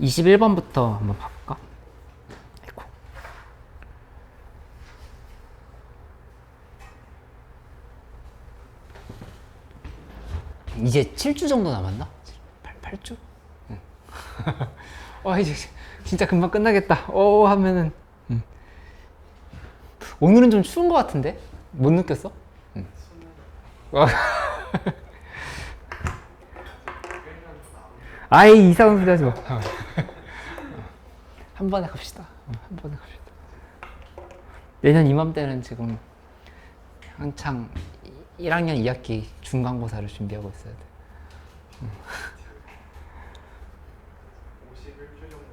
21번부터 한번 봐볼까? 아이고. 이제 7주 정도 남았나? 8주? 응. 이제 진짜 금방 끝나겠다. 하면은 오늘은 좀 추운 것 같은데? 못 느꼈어? 응. 아이, 이상한 소리 하지 마. 한 번에 갑시다. 한 번에 갑시다. 내년 이맘때는 지금 한창 1학년 2학기 중간고사를 준비하고 있어야 돼. 51주 정도.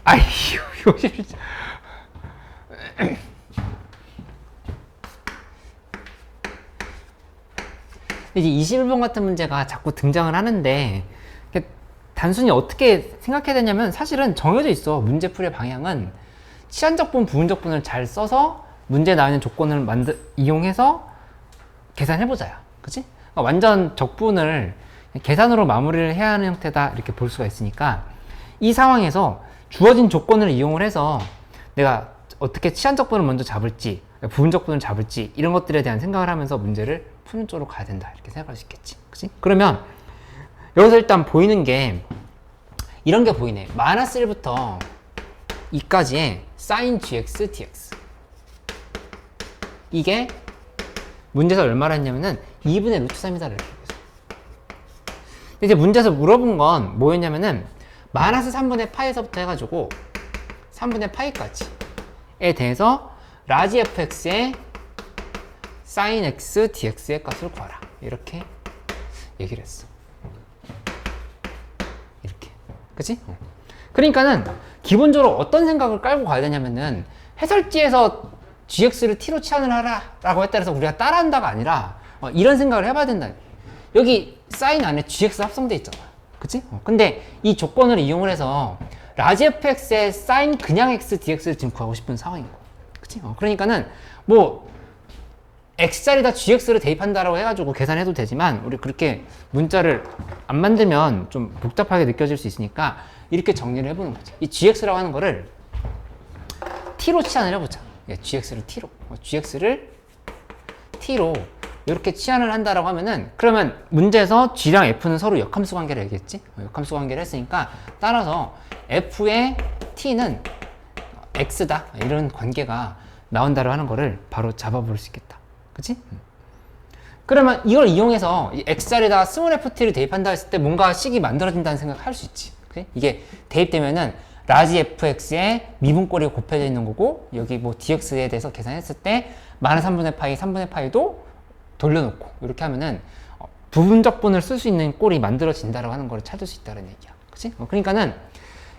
아이, 51주. 이제 21번 같은 문제가 자꾸 등장을 하는데, 단순히 어떻게 생각해야 되냐면 사실은 정해져 있어. 문제풀이의 방향은 치환적분, 부분적분을 잘 써서 문제에 나와 있는 조건을 이용해서 계산해보자야. 그치? 그러니까 완전 적분을 계산으로 마무리를 해야 하는 형태다, 이렇게 볼 수가 있으니까 이 상황에서 주어진 조건을 이용을 해서 내가 어떻게 치환적분을 먼저 잡을지, 부분적분을 잡을지, 이런 것들에 대한 생각을 하면서 문제를 푸는 쪽으로 가야 된다, 이렇게 생각할 수 있겠지. 그치? 그러면 여기서 일단 보이는 게 이런 게 보이네. 마이너스 1부터 2까지의 sin gx dx. 이게 문제에서 얼마나 했냐면은 2분의 루트 3이다, 이렇게 보죠. 이제 문제에서 물어본 건 뭐였냐면은 마이너스 3분의 파이에서부터 해가지고 3분의 파이까지에 대해서 라지 fx의 sin x dx의 값을 구하라, 이렇게 얘기를 했어. 이렇게. 그치? 그러니까는 기본적으로 어떤 생각을 깔고 가야 되냐면은 해설지에서 gx를 t로 치환을 하라 라고 했다 해서 우리가 따라한다가 아니라 이런 생각을 해봐야 된다. 여기 sin 안에 gx 합성돼 있잖아. 그치? 근데 이 조건을 이용을 해서 라지 fx의 sin 그냥 x dx를 지금 구하고 싶은 상황인 거야. 그치? 그러니까는 뭐 x자리에다 gx를 대입한다라고 해가지고 계산해도 되지만 우리 그렇게 문자를 안 만들면 좀 복잡하게 느껴질 수 있으니까 이렇게 정리를 해보는 거지. 이 gx라고 하는 거를 t로 치환을 해보자. gx를 t로, gx를 t로 이렇게 치환을 한다라고 하면은, 그러면 문제에서 g랑 f는 서로 역함수 관계를 얘기했지. 역함수 관계를 했으니까 따라서 f의 t는 x다, 이런 관계가 나온다라고 하는 거를 바로 잡아볼 수 있겠다. 그치? 그러면 이걸 이용해서 x자리에다가 스몰 ft를 대입한다 했을 때 뭔가 식이 만들어진다는 생각을 할 수 있지. 그치? 이게 대입되면은 라지 fx에 미분꼴이 곱해져 있는 거고, 여기 뭐 dx에 대해서 계산했을 때 마이너스 3분의 파이, 3분의 파이도 돌려놓고 이렇게 하면은 부분적분을 쓸 수 있는 꼴이 만들어진다라고 하는 걸 찾을 수 있다는 얘기야. 그치? 그러니까는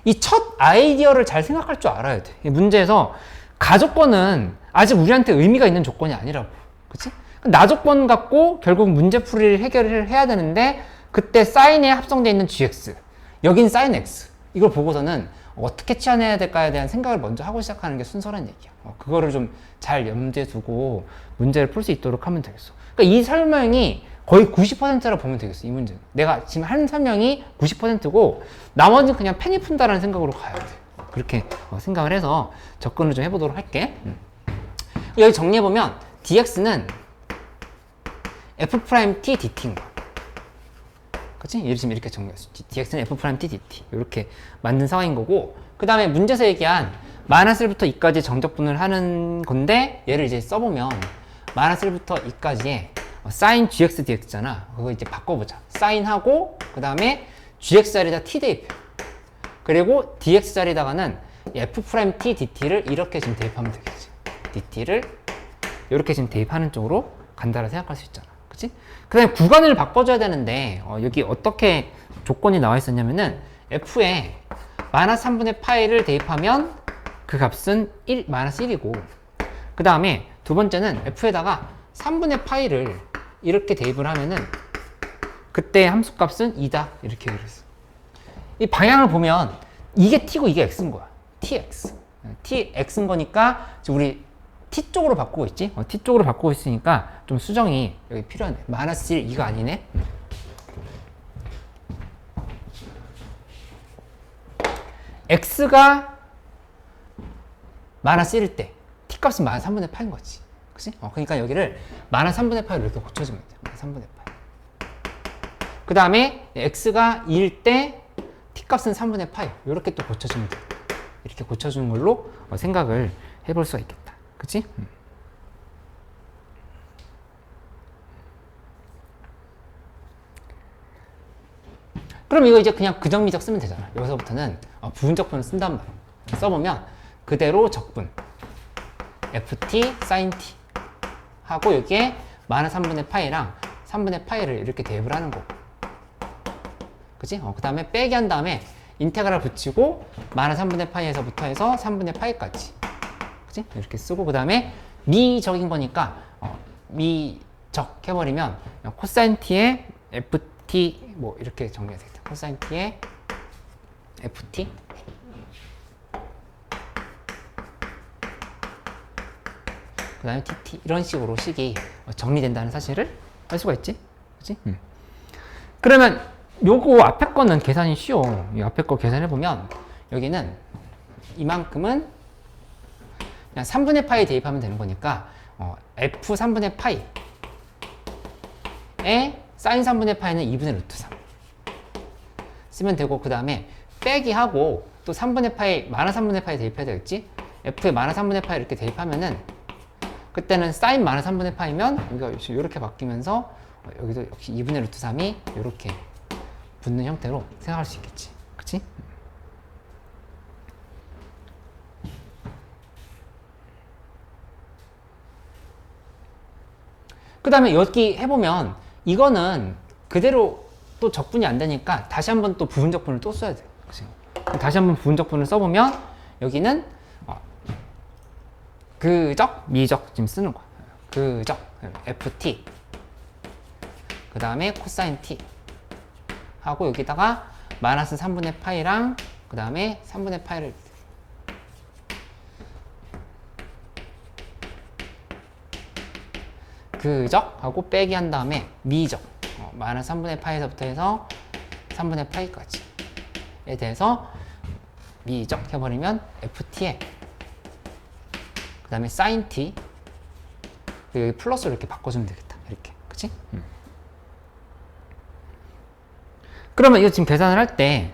이 첫 아이디어를 잘 생각할 줄 알아야 돼. 이 문제에서 가조건은 아직 우리한테 의미가 있는 조건이 아니라고. 그치? 나조건 갖고 결국 문제풀이를 해결을 해야 되는데, 그때 사인에 합성되어 있는 gx, 여긴 sin x, 이걸 보고서는 어떻게 치환해야 될까에 대한 생각을 먼저 하고 시작하는 게 순서란 얘기야. 그거를 좀 잘 염두에 두고 문제를 풀 수 있도록 하면 되겠어. 그러니까 이 설명이 거의 90%라 보면 되겠어, 이 문제는. 내가 지금 한 설명이 90%고 나머지는 그냥 펜이 푼다라는 생각으로 가야 돼. 그렇게 생각을 해서 접근을 좀 해보도록 할게. 여기 정리해보면 dx는 f'(t) dt인 거야. 그치? 지금 이렇게 정리했어. dx는 f'(t) dt. 이렇게 만든 상황인 거고, 그 다음에 문제에서 얘기한 마이너스 1부터 2까지 정적분을 하는 건데, 얘를 이제 써보면 마이너스 1부터 2까지의 sin gx dx잖아. 그거 이제 바꿔보자. sin하고 그 다음에 gx 자리에다 t 대입해. 그리고 dx 자리에다가는 f'(t) dt를 이렇게 지금 대입하면 되겠지. dt를 이렇게 지금 대입하는 쪽으로 간다라 생각할 수 있잖아. 그치? 그 다음에 구간을 바꿔줘야 되는데, 여기 어떻게 조건이 나와 있었냐면은 f에 마이너스 3분의 파이를 대입하면 그 값은 마이너스 1이고, 그 다음에 두 번째는 f에다가 3분의 파이를 이렇게 대입을 하면은 그때 함수값은 2다, 이렇게 그랬어. 이 방향을 보면 이게 t고 이게 x인 거야. tx. tx인 거니까 지금 우리 t 쪽으로 바꾸고 있지? t 쪽으로 바꾸고 있으니까 좀 수정이 여기 필요하네. 마이너스 1, 2가 아니네. x가 마이너스 1일 때 t값은 마이너스 3분의 파인 거지. 그치? 그러니까 여기를 마이너스 3분의 파이로 이렇게 고쳐주면 돼요. 3분의 파이. 그 다음에 x가 2일 때 t값은 3분의 파이. 이렇게 또 고쳐주면 돼요. 이렇게 고쳐주는 걸로 생각을 해볼 수가 있겠다. 그치? 그럼 이거 이제 그냥 그정미적 쓰면 되잖아. 여기서부터는 부분적분을 쓴단 말이야. 써보면 그대로 적분 ft sin t 하고 여기에 마이너스 3분의 파이랑 3분의 파이를 이렇게 대입을 하는 거고, 그치? 그 다음에 빼기 한 다음에 인테그랄 붙이고 마이너스 3분의 파이에서부터 해서 3분의 파이까지, 그치? 이렇게 쓰고, 그 다음에 미적인 거니까 미적 해버리면 코사인 t의 ft 뭐 이렇게 정리가 되겠다. 코사인 t의 ft 그 다음에 tt 이런 식으로 식이 정리된다는 사실을 알 수가 있지. 그치? 그러면 요거 앞에 거는 계산이 쉬워. 이 앞에 거 계산해보면 여기는 이만큼은 그냥 3분의 파이 대입하면 되는 거니까 f 3분의 파이에 사인 3분의 파이는 2분의 루트 3 쓰면 되고, 그 다음에 빼기 하고 또 3분의 파이 마이너스 3분의 파이 대입해야 되겠지. f에 마이너스 3분의 파이 이렇게 대입하면은 그때는 사인 마이너스 3분의 파이면 여기가 이렇게 바뀌면서 여기도 역시 2분의 루트 3이 이렇게 붙는 형태로 생각할 수 있겠지. 그치? 그 다음에 여기 해보면 이거는 그대로 또 적분이 안 되니까 다시 한번 또 부분적분을 또 써야 돼요. 그치? 다시 한번 부분적분을 써보면 여기는 그적, 미적 지금 쓰는 거야. 그적, ft 그 다음에 코사인 t 하고 여기다가 마이너스 3분의 파이랑 그 다음에 3분의 파이를 그적 하고 빼기 한 다음에 미적 마이너스 3분의 파이에서부터 해서 3분의 파이까지에 대해서 미적 해버리면 ft에 그 다음에 sin t 여기 플러스로 이렇게 바꿔주면 되겠다. 이렇게. 그치? 그러면 이거 지금 계산을 할 때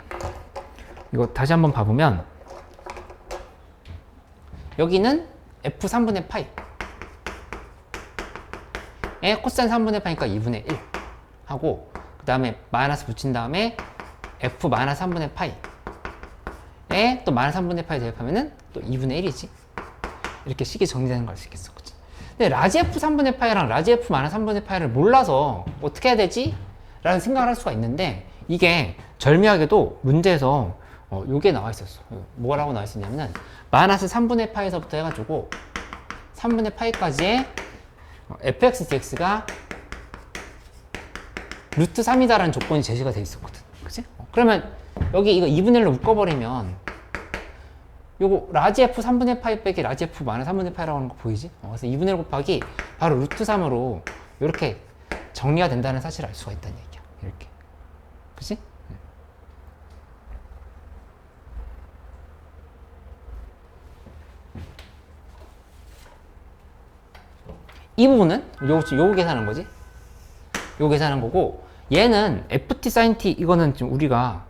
이거 다시 한번 봐보면 여기는 f 3분의 파이 에 코사인 3분의 파이니까 2분의 1 하고, 그 다음에 마이너스 붙인 다음에 f 마이너스 3분의 파이 에 또 마이너스 3분의 파이 대입하면은 또 2분의 1이지. 이렇게 식이 정리되는 걸 수 있겠어. 그치? 근데 라지 f 3분의 파이랑 라지 f 마이너스 3분의 파이를 몰라서 어떻게 해야 되지? 라는 생각을 할 수가 있는데, 이게 절묘하게도 문제에서 요게 나와 있었어. 뭐라고 나와 있었냐면은 마이너스 3분의 파이에서부터 해가지고 3분의 파이까지의 fx dx가 루트 3이다라는 조건이 제시가 돼 있었거든. 그치? 그러면 여기 이거 2분의 1로 묶어버리면 요거 라지 f 3분의 파이 빼기 라지 f 마이너스 3분의 파이라고 하는 거 보이지? 그래서 2분의 1 곱하기 바로 루트 3으로 이렇게 정리가 된다는 사실을 알 수가 있다는 얘기야. 이렇게. 그치? 이 부분은 요거 계산하는 거지. 요거 계산하는 거고, 얘는 ft sin t 이거는 지금 우리가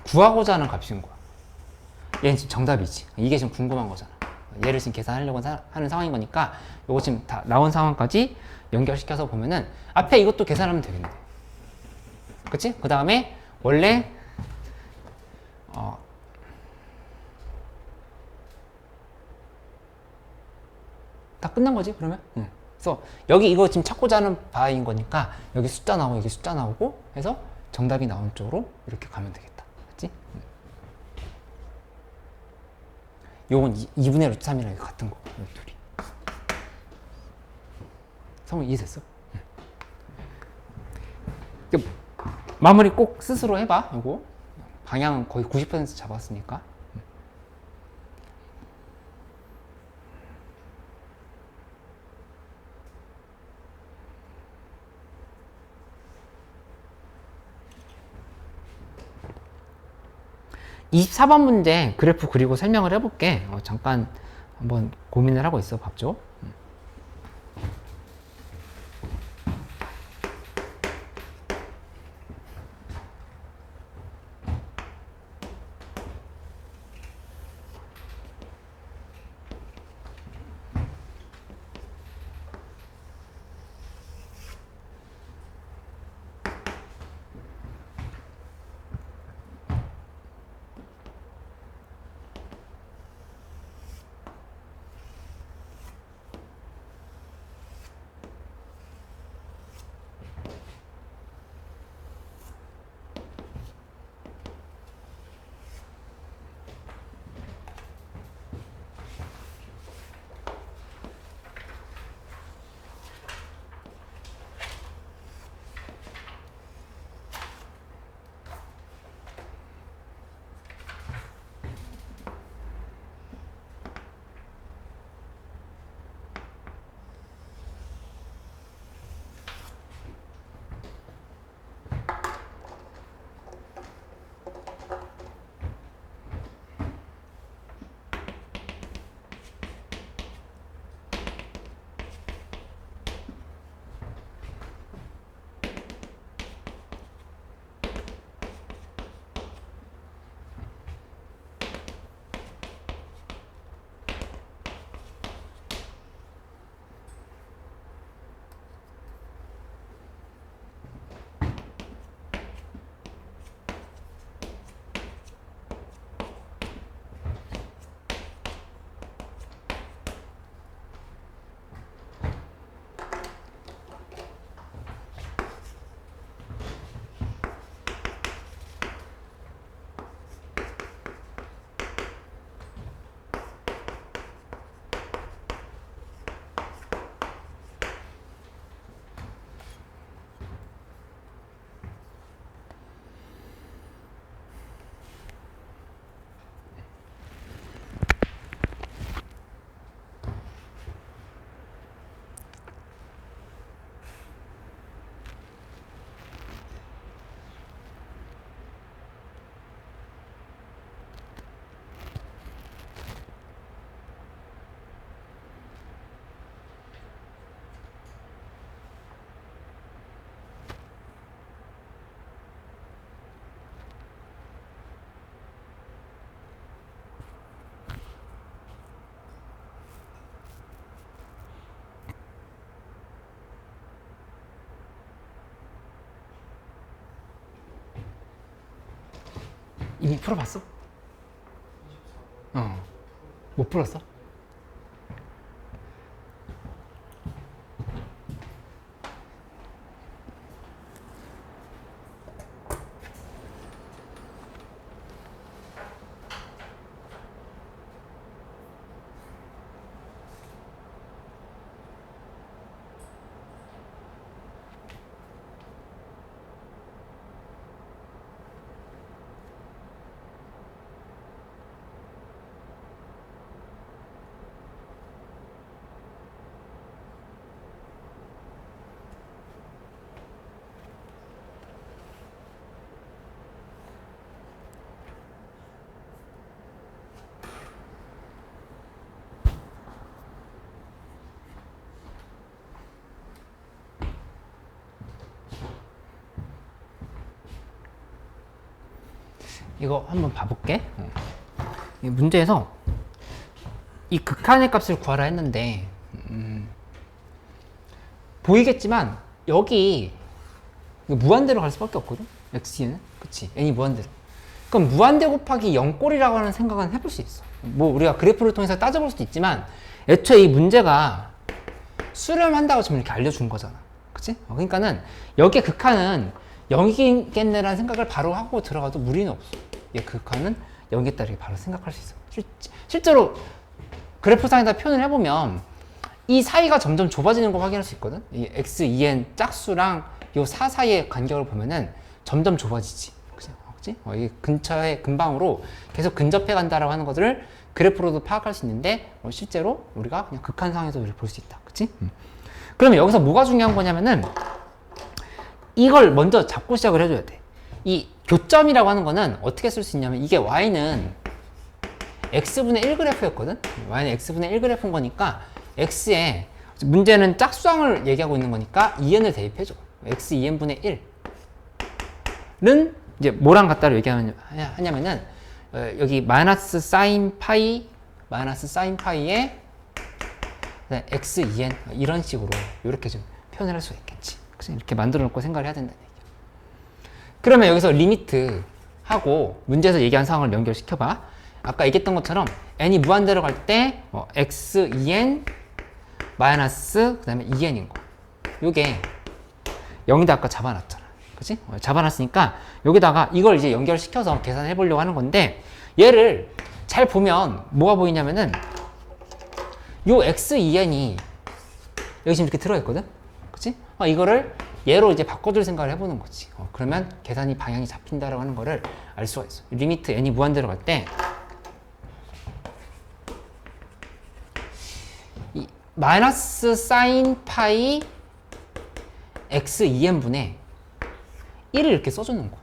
구하고자 하는 값인 거야. 얘는 지금 정답이지. 이게 지금 궁금한 거잖아. 얘를 지금 계산하려고 하는 상황인 거니까 요거 지금 다 나온 상황까지 연결시켜서 보면은 앞에 이것도 계산하면 되겠네. 그치? 그 다음에 원래 다 끝난 거지 그러면? 그래서 여기 이거 지금 찾고자 하는 바인 거니까 여기 숫자 나오고 여기 숫자 나오고 해서 정답이 나온 쪽으로 이렇게 가면 되겠다. 맞지? 요건 2분의 루트 3이랑 같은 거. 이 둘이. 성우 이해됐어? 마무리 꼭 스스로 해봐. 이거 방향은 거의 90% 잡았으니까. 24번 문제 그래프 그리고 설명을 해볼게. 잠깐 한번 고민을 하고 있어 봤죠? 이미 풀어봤어? 못 풀었어? 이거 한번 봐볼게. 이 문제에서 이 극한의 값을 구하라 했는데 보이겠지만 여기 무한대로 갈 수밖에 없거든. x는 그치? n이 무한대로. 그럼 무한대 곱하기 0꼴이라고 하는 생각은 해볼 수 있어. 뭐 우리가 그래프를 통해서 따져볼 수도 있지만 애초에 이 문제가 수렴한다고 지금 이렇게 알려준 거잖아. 그치? 그러니까는 여기에 극한은 0이겠네라는 생각을 바로 하고 들어가도 무리는 없어. 얘 극한은 0이겠다 이렇게 바로 생각할 수 있어. 실제로 그래프상에다 표현을 해보면 이 사이가 점점 좁아지는 거 확인할 수 있거든. 이 x, 2n 짝수랑 요 4 사이의 간격을 보면은 점점 좁아지지. 그치? 이 근처에 근방으로 계속 근접해 간다라고 하는 것들을 그래프로도 파악할 수 있는데 실제로 우리가 그냥 극한상에서 이렇게 볼 수 있다. 그치? 그러면 여기서 뭐가 중요한 거냐면은 이걸 먼저 잡고 시작을 해줘야 돼. 이 교점이라고 하는 거는 어떻게 쓸 수 있냐면 이게 y는 x분의 1 그래프였거든. y는 x분의 1 그래프인 거니까 x에 문제는 짝수항을 얘기하고 있는 거니까 2n을 대입해줘. x 2n분의 1은 이제 뭐랑 같다로 얘기하냐면은 여기 마이너스 사인 파이에 x 2n 이런 식으로 이렇게 좀 표현을 할 수가 있겠지. 그치? 이렇게 만들어 놓고 생각을 해야 된다는 얘기야. 그러면 여기서 리미트 하고 문제에서 얘기한 상황을 연결시켜봐. 아까 얘기했던 것처럼 n이 무한대로 갈 때 x 2n 마이너스 그 다음에 2n인 거. 요게 0이다 아까 잡아놨잖아. 그치? 잡아놨으니까 여기다가 이걸 이제 연결시켜서 계산해 보려고 하는 건데 얘를 잘 보면 뭐가 보이냐면은 요 x2n이 여기 지금 이렇게 들어있거든? 그치? 이거를 얘로 이제 바꿔줄 생각을 해보는 거지. 그러면 계산이 방향이 잡힌다라고 하는 거를 알 수가 있어. 리미트 n이 무한대로 갈 때 이 마이너스 사인 파이 x2n분의 1을 이렇게 써주는 거야.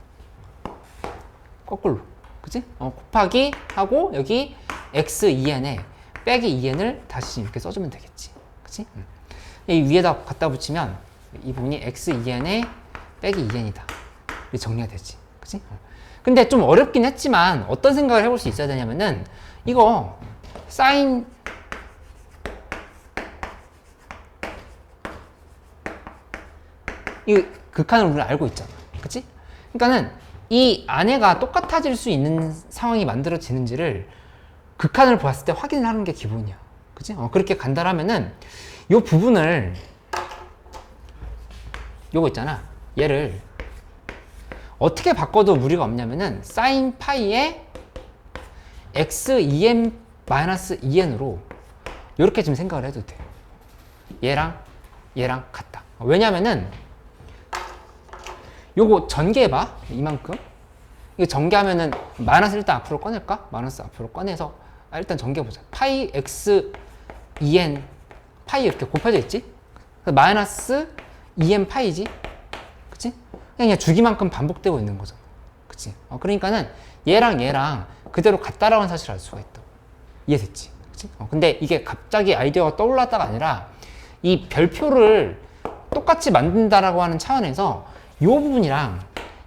거꾸로. 그치? 곱하기 하고 여기 x2n에 빼기 2n을 다시 이렇게 써주면 되겠지. 그치? 이 위에다 갖다 붙이면 이 부분이 x2n에 빼기 2n이다. 이렇게 정리가 되지. 그치? 근데 좀 어렵긴 했지만 어떤 생각을 해볼 수 있어야 되냐면은 이거 사인 이 극한을 우리는 알고 있잖아. 그치? 그러니까는 이 안에가 똑같아질 수 있는 상황이 만들어지는지를 극한을 보았을 때 확인을 하는 게 기본이야. 그치? 그렇게 간다라면은 이 부분을 요거 있잖아. 얘를 어떻게 바꿔도 무리가 없냐면은 사인 파이에 x2n 마이너스 2n으로 이렇게 좀 생각을 해도 돼. 얘랑 같다. 왜냐면은 요거 전개해봐. 이만큼. 이거 전개하면은 마이너스 일단 앞으로 꺼낼까? 마이너스 앞으로 꺼내서 일단 전개해보자. 파이 x 2n 파이 이렇게 곱해져 있지? 마이너스 2n 파이지? 그치? 그냥 주기만큼 반복되고 있는 거잖아. 그치? 그러니까는 얘랑 그대로 같다라는 사실을 알 수가 있다고. 이해됐지? 그치? 근데 이게 갑자기 아이디어가 떠올랐다가 아니라 이 별표를 똑같이 만든다라고 하는 차원에서 이 부분이랑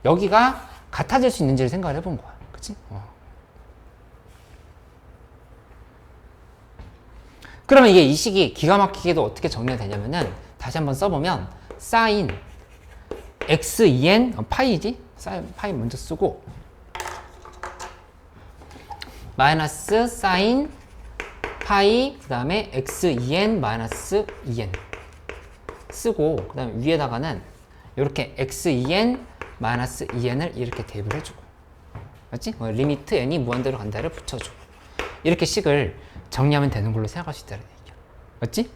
여기가 같아질 수 있는지를 생각을 해본 거야. 그치? 그러면 이게 이 식이 기가 막히게도 어떻게 정리가 되냐면은 다시 한번 써보면 사인 x2n 파이지? 사인 파이 먼저 쓰고 마이너스 사인 파이 그 다음에 x2n 마이너스 2n 쓰고 그 다음에 위에다가는 이렇게 x2n 마이너스 2n을 이렇게 대입을 해주고 맞지? 리미트 n이 무한대로 간다를 붙여주고 이렇게 식을 정리하면 되는 걸로 생각할 수 있다는 얘기야. 맞지?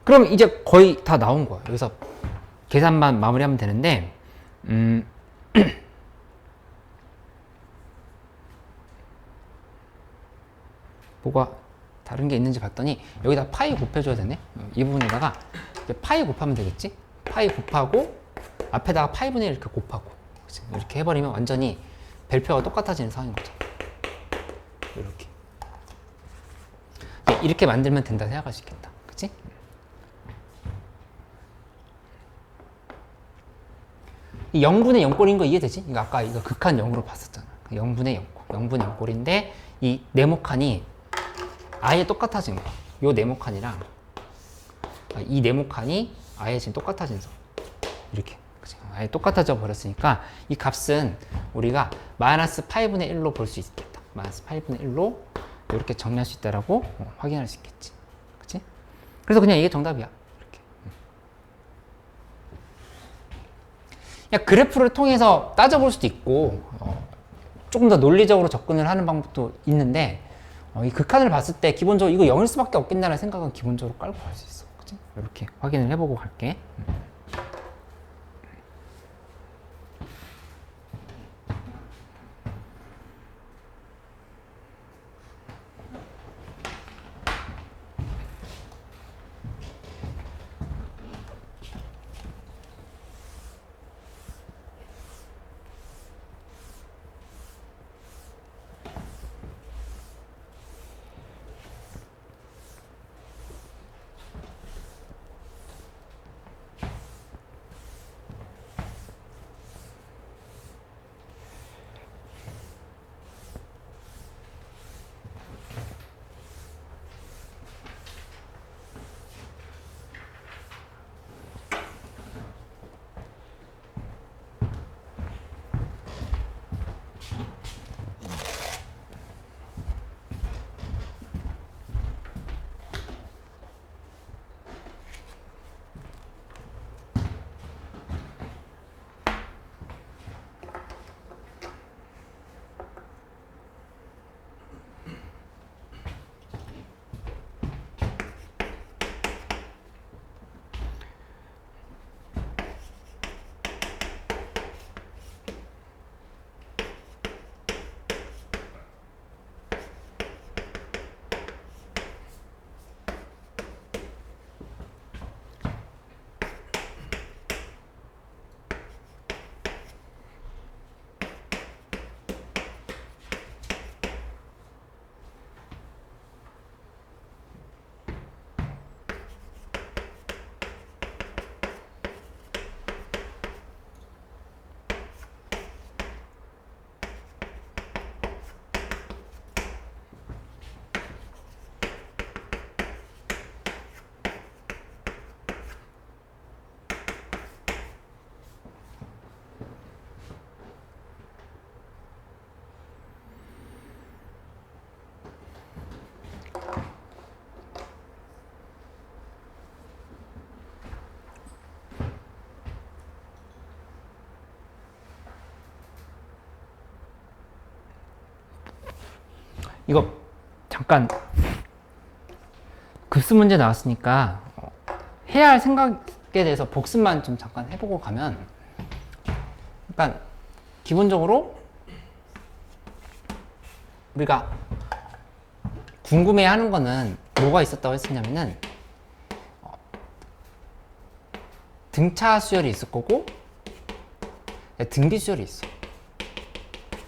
그럼 이제 거의 다 나온 거야. 여기서 계산만 마무리하면 되는데 뭐가 다른 게 있는지 봤더니 여기다 파이 곱해줘야 되네. 이 부분에다가 이제 파이 곱하면 되겠지? 파이 곱하고 앞에다가 파이분의 1 이렇게 곱하고 그치? 이렇게 해버리면 완전히 별표가 똑같아지는 상황인 거죠. 이렇게 만들면 된다 생각할 수 있겠다. 그치? 이 0분의 0꼴인 거 이해되지? 이거 아까 이거 극한 0으로 봤었잖아. 0분의 0꼴. 0분의 0꼴인데 이 네모칸이 아예 똑같아진 거야. 요 네모칸이랑 이 네모칸이 아예 지금 똑같아진 선. 이렇게. 그치? 아예 똑같아져 버렸으니까 이 값은 우리가 마이너스 파이분의 1로 볼 수 있겠다. 마이너스 파이분의 1로 이렇게 정리할 수 있다라고 확인할 수 있겠지. 그치? 그래서 그냥 이게 정답이야. 이렇게. 그냥 그래프를 통해서 따져볼 수도 있고, 조금 더 논리적으로 접근을 하는 방법도 있는데, 이 극한을 봤을 때 기본적으로 이거 0일 수밖에 없겠다는 생각은 기본적으로 깔고 갈 수 있어. 그치? 이렇게 확인을 해보고 갈게. 이거 잠깐 급수 문제 나왔으니까 해야 할 생각에 대해서 복습만 좀 잠깐 해보고 가면, 그러니까 기본적으로 우리가 궁금해하는 거는 뭐가 있었다고 했었냐면은 등차 수열이 있을 거고 등비 수열이 있어.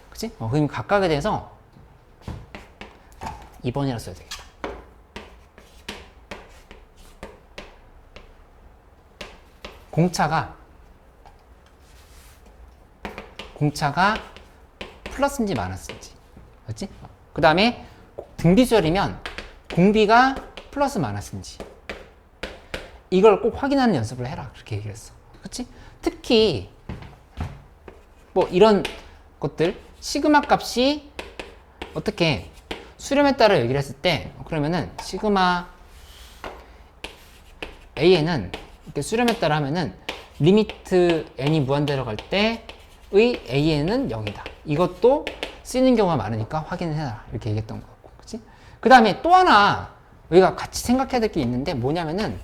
그치? 그럼 각각에 대해서 2번이라 써야 되겠다. 공차가 플러스인지 마이너스인지. 그렇지? 그 다음에 등비 수열이면 공비가 플러스 마이너스인지. 이걸 꼭 확인하는 연습을 해라. 그렇게 얘기했어. 그렇지? 특히 뭐 이런 것들 시그마 값이 어떻게 수렴에 따라 얘기를 했을 때, 그러면은 시그마 AN은 이렇게 수렴에 따라 하면은 리미트 n이 무한대로 갈 때의 AN은 0이다. 이것도 쓰이는 경우가 많으니까 확인을 해라. 이렇게 얘기했던 거고. 그치? 그 다음에 또 하나 우리가 같이 생각해야 될 게 있는데 뭐냐면은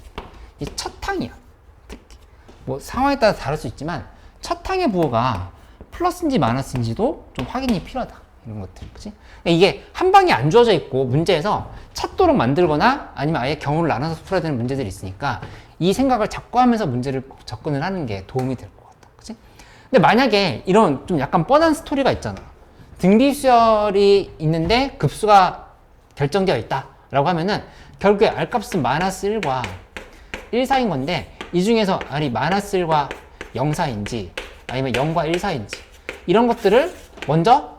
이 첫 항이야. 뭐 상황에 따라 다를 수 있지만 첫 항의 부호가 플러스인지 마이너스인지도 좀 확인이 필요하다. 이런 것들. 그치? 이게 한 방에 안 주어져 있고 문제에서 찾도록 만들거나 아니면 아예 경우를 나눠서 풀어야 되는 문제들이 있으니까 이 생각을 자꾸 하면서 문제를 접근을 하는 게 도움이 될 것 같다. 그치? 근데 만약에 이런 좀 약간 뻔한 스토리가 있잖아. 등비수열이 있는데 급수가 결정되어 있다 라고 하면은 결국에 R 값은 마이너스 1과 1 사이인 건데 이 중에서 R이 마이너스 1과 0 사이인지 아니면 0과 1 사이인지 이런 것들을 먼저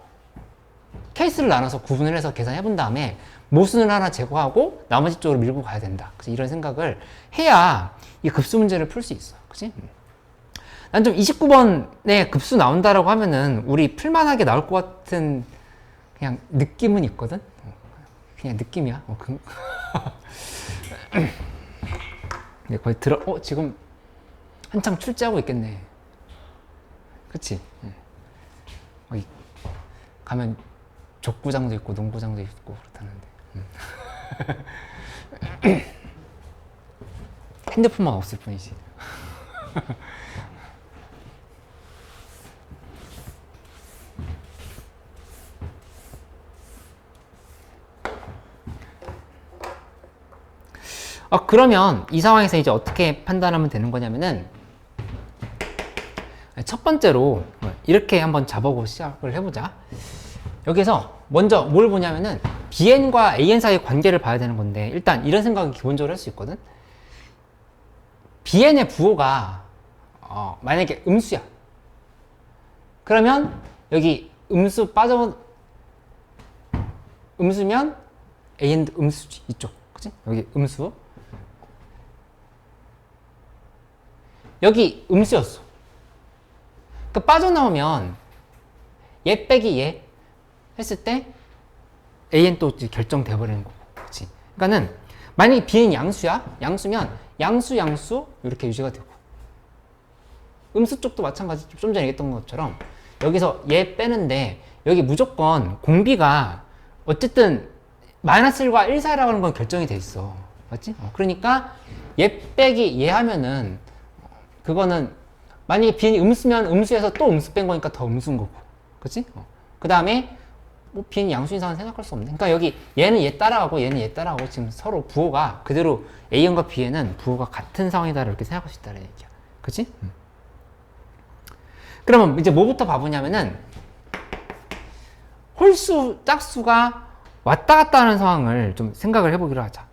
케이스를 나눠서 구분을 해서 계산해 본 다음에 모순을 하나 제거하고 나머지 쪽으로 밀고 가야 된다. 그래서 이런 생각을 해야 이 급수 문제를 풀 수 있어. 그치? 난 좀 29번에 급수 나온다라고 하면은 우리 풀만하게 나올 것 같은 그냥 느낌은 있거든? 그냥 느낌이야. 네, 거의 지금 한창 출제하고 있겠네. 그치? 거기 가면 족구장도 있고 농구장도 있고 그렇다는데. 핸드폰만 없을 뿐이지. 그러면 이 상황에서 이제 어떻게 판단하면 되는 거냐면은 첫 번째로 이렇게 한번 잡아보고 시작을 해보자. 여기서 먼저 뭘 보냐면은 BN과 AN 사이의 관계를 봐야 되는 건데 일단 이런 생각은 기본적으로 할 수 있거든. BN의 부호가 만약에 음수야. 그러면 여기 음수면 AN도 음수지. 이쪽. 그치? 여기 음수. 여기 음수였어. 그러니까 빠져나오면 얘 빼기 얘 했을 때 AN 또 결정돼 버리는 거고. 그치? 그러니까는 만약에 B는 양수면 양수 이렇게 유지가 되고 음수 쪽도 마찬가지. 좀 전에 얘기했던 것처럼 여기서 얘 빼는데 여기 무조건 공비가 어쨌든 마이너스 1과 1 사이라고 하는 건 결정이 돼 있어. 맞지? 그러니까 얘 빼기 얘 하면은 그거는 만약에 B는 음수면 음수에서 또 음수 뺀 거니까 더 음수인 거고. 그치? 그 다음에 뭐 B는 양수인 상황은 생각할 수 없네. 그러니까 여기 얘는 얘 따라가고 얘는 얘 따라가고 지금 서로 부호가 그대로 A형과 B에는 부호가 같은 상황이다 이렇게 생각할 수 있다는 얘기야. 그치? 그러면 이제 뭐부터 봐보냐면은 홀수, 짝수가 왔다 갔다 하는 상황을 좀 생각을 해보기로 하자.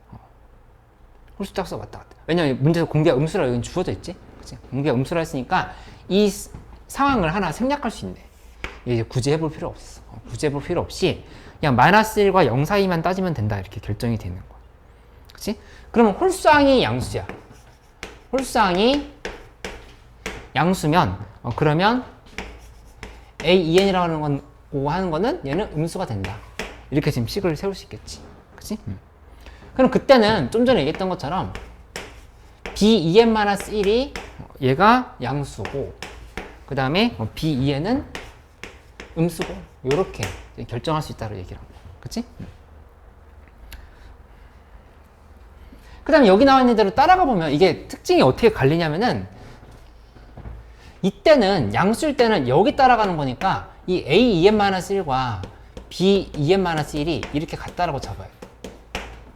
홀수, 짝수가 왔다 갔다. 왜냐면 문제에서 공개가 음수라 여기 주어져 있지? 그치? 공개가 음수라 했으니까 이 상황을 하나 생략할 수 있네. 이제 굳이 해볼 필요 없어. 굳이 해볼 필요 없이 그냥 마이너스 1과 0 사이만 따지면 된다. 이렇게 결정이 되는 거야. 그치? 그러면 홀수항이 양수야. 홀수항이 양수면 그러면 AEN이라고 하는 거는 얘는 음수가 된다. 이렇게 지금 식을 세울 수 있겠지. 그치? 그럼 그때는 좀 전에 얘기했던 것처럼 BEN-1이 얘가 양수고 그 다음에 BEN은 음수고 이렇게 결정할 수 있다고 얘기를 한 거야. 그치? 그 다음에 여기 나와 있는 대로 따라가 보면 이게 특징이 어떻게 갈리냐면은 이때는 양수일 때는 여기 따라가는 거니까 이 A2n-1과 B2n-1이 이렇게 같다라고 잡아요.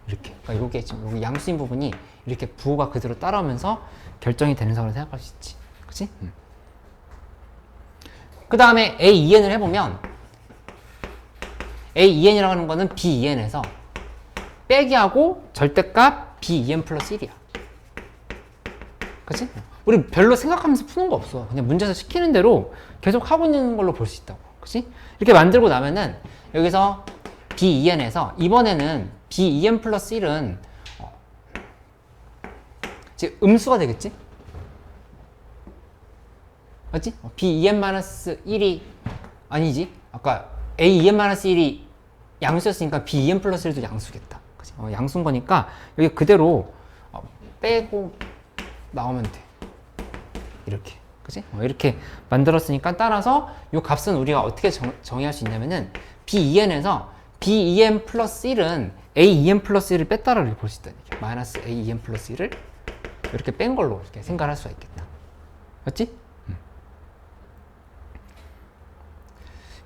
이렇게. 그러니까 이게 지금 여기 양수인 부분이 이렇게 부호가 그대로 따라오면서 결정이 되는 상황을 생각할 수 있지. 그치? 그 다음에 A2n을 해보면 A2n이라고 하는 거는 B2n에서 빼기 하고 절대값 B2n 플러스 1이야. 그치? 우리 별로 생각하면서 푸는 거 없어. 그냥 문제에서 시키는 대로 계속 하고 있는 걸로 볼 수 있다고. 그치? 이렇게 만들고 나면은 여기서 B2n에서 이번에는 B2n 플러스 1은 지금 음수가 되겠지? 맞지? B2n-1이 아니지? 아까 A2n-1이 양수였으니까 B2n 플러스 1도 양수겠다. 그치? 양수인 거니까 여기 그대로 빼고 나오면 돼. 이렇게. 그치? 이렇게 만들었으니까 따라서 이 값은 우리가 어떻게 정의할 수 있냐면은 B2n에서 B2n 플러스 1은 A2n 플러스 1을 뺐다라고 이렇게 볼 수 있다는 얘기야. 마이너스 A2n 플러스 1을 이렇게 뺀 걸로 이렇게 생각할 수가 있겠다. 맞지?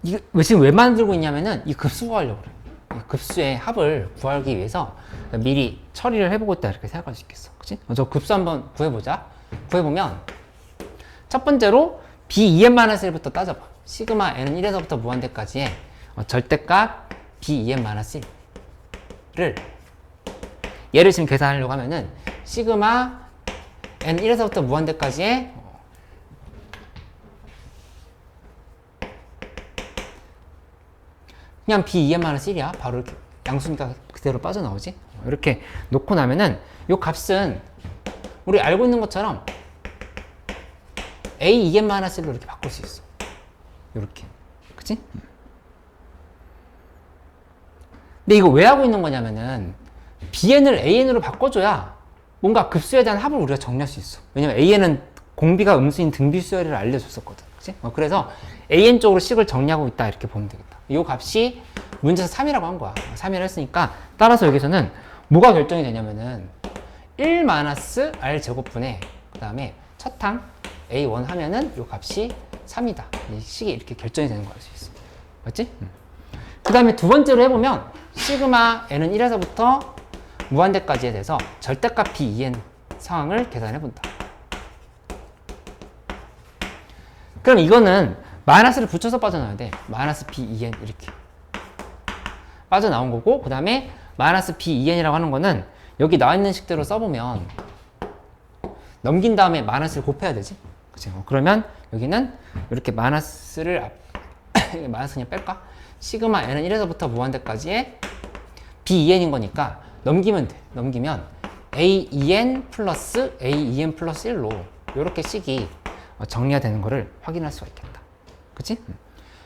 이게 지금 왜 만들고 있냐면은 이 급수 구하려고 그래. 이 급수의 합을 구하기 위해서 미리 처리를 해보고 있다 이렇게 생각할 수 있겠어. 그치? 저 급수 한번 구해보자. 구해보면 첫 번째로 B2n-1부터 따져봐. 시그마 n은 1에서부터 무한대까지의 절대값 B2n-1을 얘를 지금 계산하려고 하면은 시그마 n 1에서부터 무한대까지의 그냥 B2n-1이야. 바로 이렇게 양수니까 그대로 빠져나오지. 이렇게 놓고 나면은 이 값은 우리 알고 있는 것처럼 A2n-1로 이렇게 바꿀 수 있어. 이렇게. 그치? 근데 이거 왜 하고 있는 거냐면은 Bn을 AN으로 바꿔줘야 뭔가 급수에 대한 합을 우리가 정리할 수 있어. 왜냐면 AN은 공비가 음수인 등비수열을 알려줬었거든. 그치? 그래서 AN 쪽으로 식을 정리하고 있다 이렇게 보면 되겠다. 이 값이 문제에서 3이라고 한 거야. 3이라 했으니까 따라서 여기서는 뭐가 결정이 되냐면은 1-R 제곱분의 그 다음에 첫 항 A1 하면은 이 값이 3이다. 이 식이 이렇게 결정이 되는 걸 알 수 있어. 맞지? 그 다음에 두 번째로 해보면 시그마 n은 1에서부터 무한대까지에 대해서 절대값 B2n 상황을 계산해본다. 그럼 이거는 마이너스를 붙여서 빠져나와야 돼. 마이너스 B2n 이렇게 빠져나온 거고, 그 다음에 마이너스 B2n이라고 하는 거는 여기 나와 있는 식대로 써보면 넘긴 다음에 마이너스를 곱해야 되지. 그치? 그러면 여기는 이렇게 마이너스를 마이너스 그냥 뺄까? 시그마 n은 1에서부터 무한대까지의 B2n인 거니까 넘기면 돼. 넘기면 A2n 플러스 A2n 플러스 1로 이렇게 식이 정리가 되는 거를 확인할 수가 있겠다. 그치?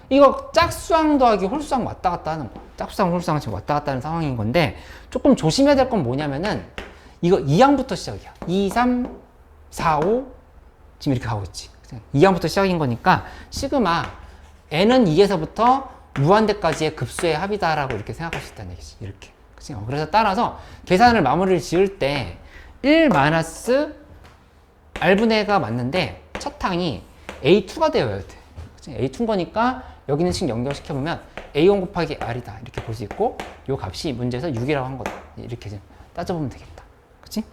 이거 짝수항 더하기 홀수항 왔다 갔다 하는 거. 짝수항, 홀수항 지금 왔다 갔다 하는 상황인 건데 조금 조심해야 될 건 뭐냐면은 이거 2항부터 시작이야. 2, 3, 4, 5 지금 이렇게 가고 있지. 2항부터 시작인 거니까 시그마 n은 2에서부터 무한대까지의 급수의 합이다라고 이렇게 생각할 수 있다는 얘기지. 이렇게. 그치? 그래서 따라서 계산을 마무리를 지을 때 1-R분의가 맞는데 첫 항이 A2가 되어야 돼. 그치? A2인 거니까 여기는 식 연결시켜보면 A1 곱하기 R이다. 이렇게 볼 수 있고 이 값이 문제에서 6이라고 한 거다. 이렇게 좀 따져보면 되겠다. 그치?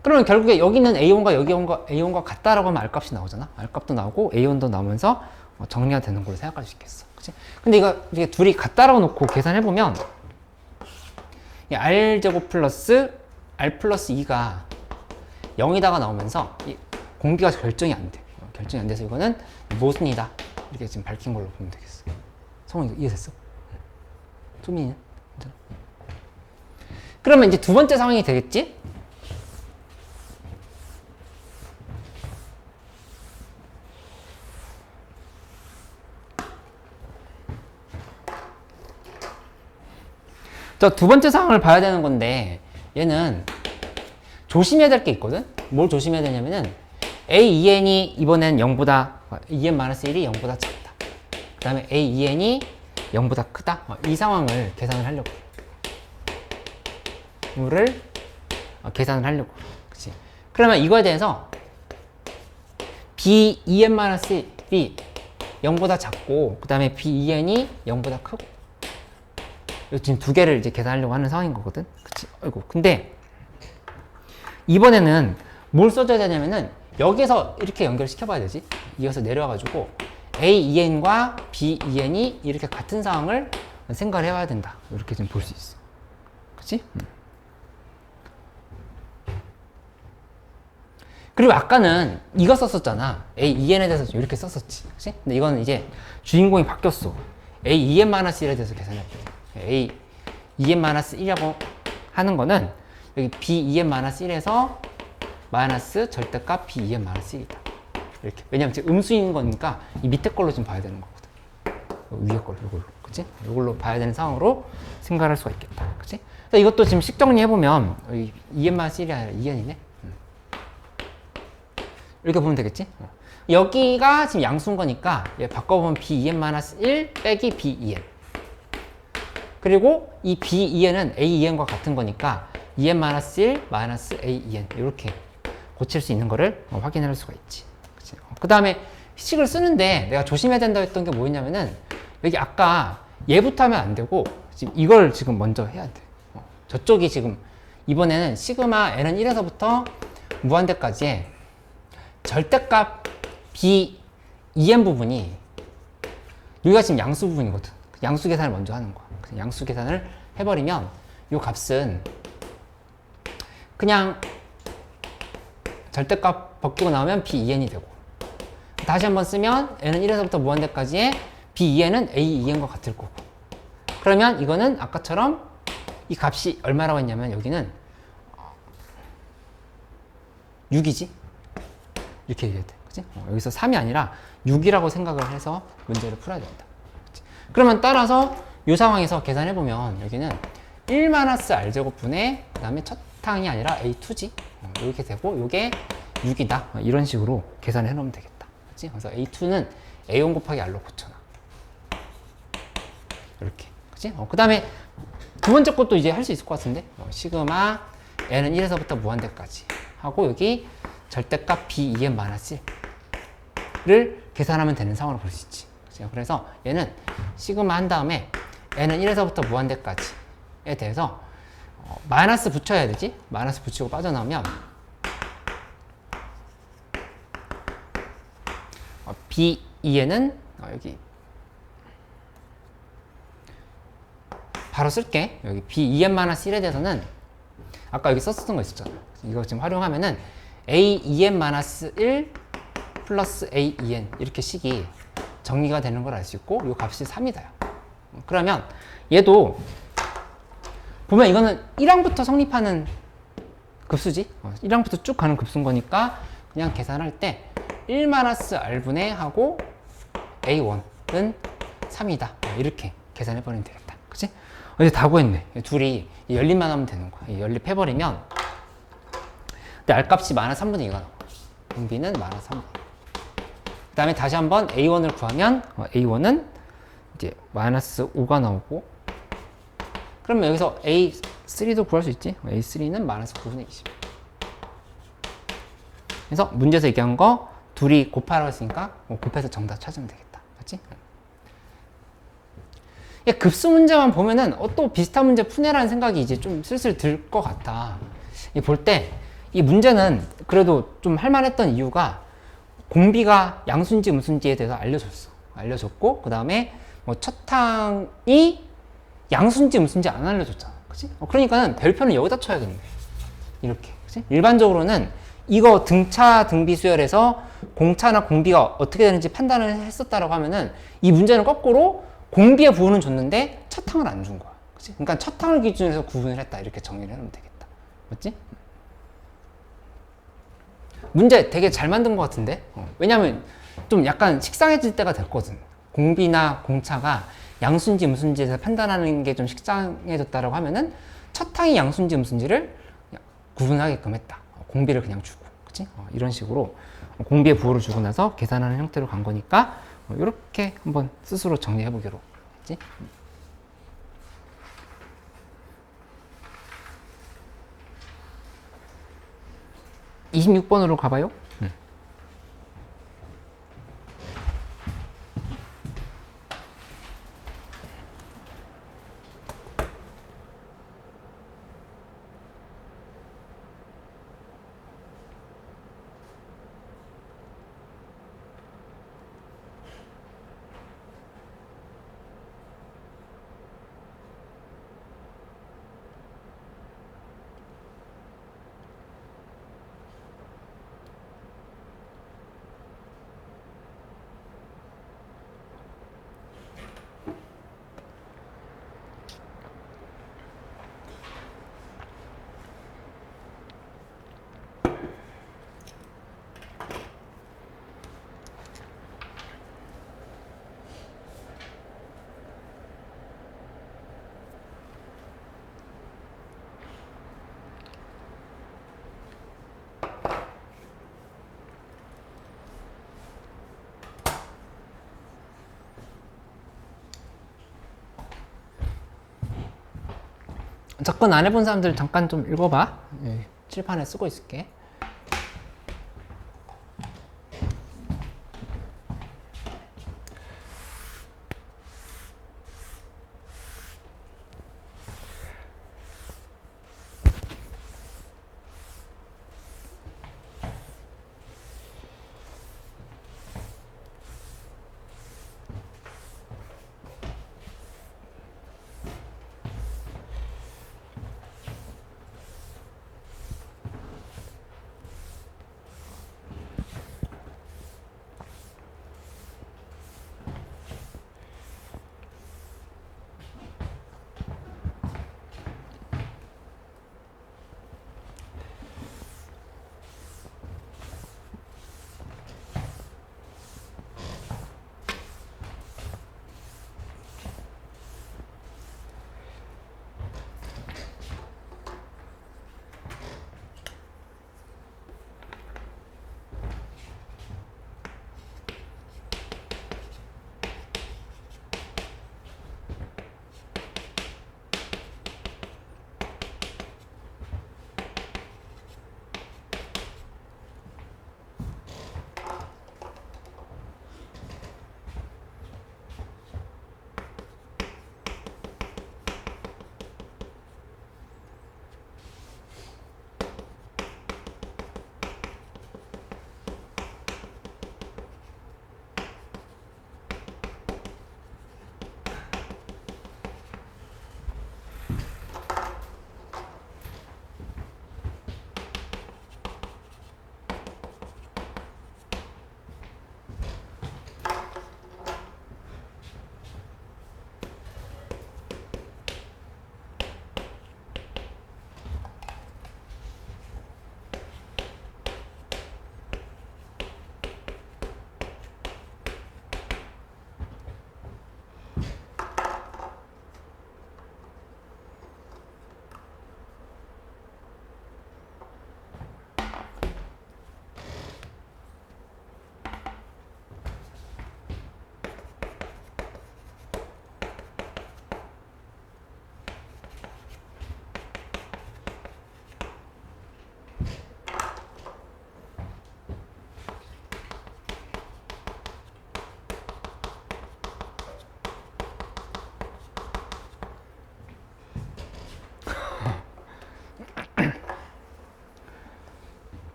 그러면 결국에 여기는 A1과 A1과 같다라고 하면 R값이 나오잖아. R값도 나오고 A1도 나오면서 정리가 되는 걸로 생각할 수 있겠어. 그치? 근데 이게 둘이 같다라고 놓고 계산해보면 이 R제곱 플러스 R 플러스 2가 0이다가 나오면서 이 공비가 결정이 안 돼. 결정이 안 돼서 이거는 모순이다. 이렇게 지금 밝힌 걸로 보면 되겠어. 성훈이 이해됐어? 소민이는? 괜찮아? 그러면 이제 두 번째 상황이 되겠지? 자, 두 번째 상황을 봐야 되는 건데 얘는 조심해야 될 게 있거든? 뭘 조심해야 되냐면은 A2n이 이번엔 0보다 2n-1이 0보다 작다. 그 다음에 A2n이 0보다 크다. 이 상황을 계산을 하려고. 이거를 계산을 하려고. 그치? 그러면 이거에 대해서 B2n-1이 0보다 작고, 그 다음에 B2n이 0보다 크고. 지금 두 개를 이제 계산하려고 하는 상황인 거거든. 그치? 아이고. 근데 이번에는 뭘 써줘야 되냐면은 여기에서 이렇게 연결시켜 봐야 되지. 이어서 내려와가지고 A2n과 B2n이 이렇게 같은 상황을 생각을 해봐야 된다. 이렇게 좀 볼 수 있어. 그치? 그리고 아까는 이거 썼었잖아. A2n에 대해서 이렇게 썼었지. 그치? 근데 이거는 이제 주인공이 바뀌었어. A2n-1에 대해서 계산해 볼게. A2n-1이라고 하는 거는 여기 B2n-1에서 마이너스 절대값 B2n-1이다. 이렇게. 왜냐면 지금 음수인 거니까 이 밑에 걸로 좀 봐야 되는 거거든. 위에 걸로, 이걸로. 그치? 이걸로 봐야 되는 상황으로 생각할 수가 있겠다. 그치? 이것도 지금 식 정리해보면, 여기 2n-1이 아니라 2n이네? 이렇게 보면 되겠지? 여기가 지금 양수인 거니까, 얘 바꿔보면 B2n-1 빼기 B2n. 그리고 이 B2n은 A2n과 같은 거니까, 2n-1 마이너스 A2n. 이렇게 고칠 수 있는 거를 확인할 수가 있지. 그 다음에 식을 쓰는데 내가 조심해야 된다고 했던 게 뭐였냐면은 여기 아까 얘부터 하면 안 되고 지금 이걸 지금 먼저 해야 돼. 저쪽이 지금 이번에는 시그마 n은 1에서부터 무한대까지의 절대값 B2n 부분이 여기가 지금 양수 부분이거든. 양수 계산을 먼저 하는 거야. 양수 계산을 해버리면 이 값은 그냥 절대값 벗기고 나오면 B2n이 되고, 다시 한번 쓰면 n은 1에서부터 무한대까지의 B2n은 A2n과 같을 거고, 그러면 이거는 아까처럼 이 값이 얼마라고 했냐면 여기는 6이지? 이렇게 얘기해야 돼. 그치? 여기서 3이 아니라 6이라고 생각을 해서 문제를 풀어야 된다. 그치? 그러면 따라서 이 상황에서 계산해보면 여기는 1-r제곱분의 그 다음에 첫 항이 아니라 A2지. 이렇게 되고 이게 6이다. 이런 식으로 계산을 해놓으면 되겠다. 그치? 그래서 A2는 A1 곱하기 R로 고쳐놔. 이렇게. 그치? 그 다음에 두 번째 것도 이제 할 수 있을 것 같은데, 시그마 n은 1에서부터 무한대까지 하고 여기 절대값 B2n-1을 계산하면 되는 상황으로 볼 수 있지. 그치? 그래서 얘는 시그마 한 다음에 n은 1에서부터 무한대까지에 대해서 마이너스 붙여야 되지? 마이너스 붙이고 빠져나오면 B2n은 여기 바로 쓸게. 여기 B2n-1에 대해서는 아까 여기 썼었던 거 있었잖아. 이거 지금 활용하면은 A2n-1 플러스 A2n 이렇게 식이 정리가 되는 걸 알 수 있고 이 값이 3이다. 그러면 얘도 보면 이거는 1항부터 성립하는 급수지. 1항부터 쭉 가는 급수인 거니까 그냥 계산할 때 1-r분의 하고 A1은 3이다. 이렇게 계산해버리면 되겠다. 그치? 이제 다 구했네. 둘이 연립만 하면 되는 거야. 연립해버리면 근데 R값이 -3분의 2가 나와. B는 -3분의 2. 그 다음에 다시 한번 A1을 구하면 A1은 이제 -5가 나오고, 그러면 여기서 A3도 구할 수 있지. A3는 -9분의 20. 그래서 문제에서 얘기한 거 둘이 곱하라고 했으니까 곱해서 정답 찾으면 되겠다. 맞지? 급수 문제만 보면은 또 비슷한 문제 푸네라는 생각이 이제 좀 슬슬 들 것 같아. 볼 때 이 문제는 그래도 좀 할만했던 이유가 공비가 양수인지 음수인지에 대해서 알려줬고, 그 다음에 뭐 첫항이 양수인지 음수인지 안 알려줬잖아. 그치? 그러니까는 별표는 여기다 쳐야겠네. 이렇게. 그치? 일반적으로는 이거 등차 등비 수열에서 공차나 공비가 어떻게 되는지 판단을 했었다라고 하면은 이 문제는 거꾸로 공비의 부호는 줬는데 첫 항을 안 준 거야. 그치? 그러니까 첫 항을 기준으로 해서 구분을 했다. 이렇게 정리를 해놓으면 되겠다. 맞지? 문제 되게 잘 만든 것 같은데? 왜냐면 좀 약간 식상해질 때가 됐거든. 공비나 공차가 양수인지 음수인지에서 판단하는 게 좀 식상해졌다라고 하면은 첫 항이 양수인지 음수인지를 구분하게끔 했다. 공비를 그냥 주고. 그치? 이런 식으로 공비의 부호를 주고 나서 계산하는 형태로 간 거니까 이렇게 한번 스스로 정리해 보기로 그치? 26번으로 가봐요. 접근 안 해본 사람들 잠깐 좀 읽어봐. 칠판에 쓰고 있을게.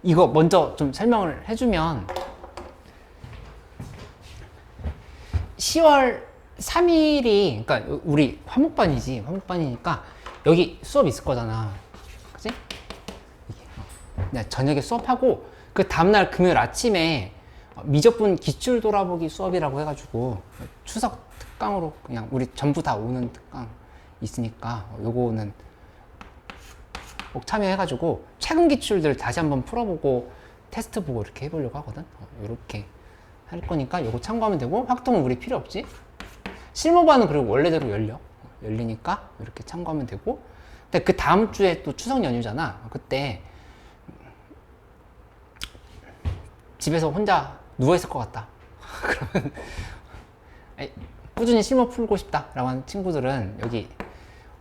이거 먼저 좀 설명을 해주면 10월 3일이 그러니까 우리 화목반이니까 여기 수업 있을 거잖아, 그치? 저녁에 수업하고 그 다음날 금요일 아침에 미적분 기출 돌아보기 수업이라고 해가지고 추석 특강으로 그냥 우리 전부 다 오는 특강 있으니까 요거는 꼭 참여해가지고 최근 기출들 다시 한번 풀어보고 테스트 보고 이렇게 해보려고 하거든. 이렇게 할 거니까 요거 참고하면 되고, 확통은 우리 필요 없지. 실무반은 그리고 원래대로 열리니까 이렇게 참고하면 되고. 근데 그 다음 주에 또 추석 연휴잖아. 그때 집에서 혼자 누워있을 것 같다. 그러면 꾸준히 실무 풀고 싶다라고 하는 친구들은 여기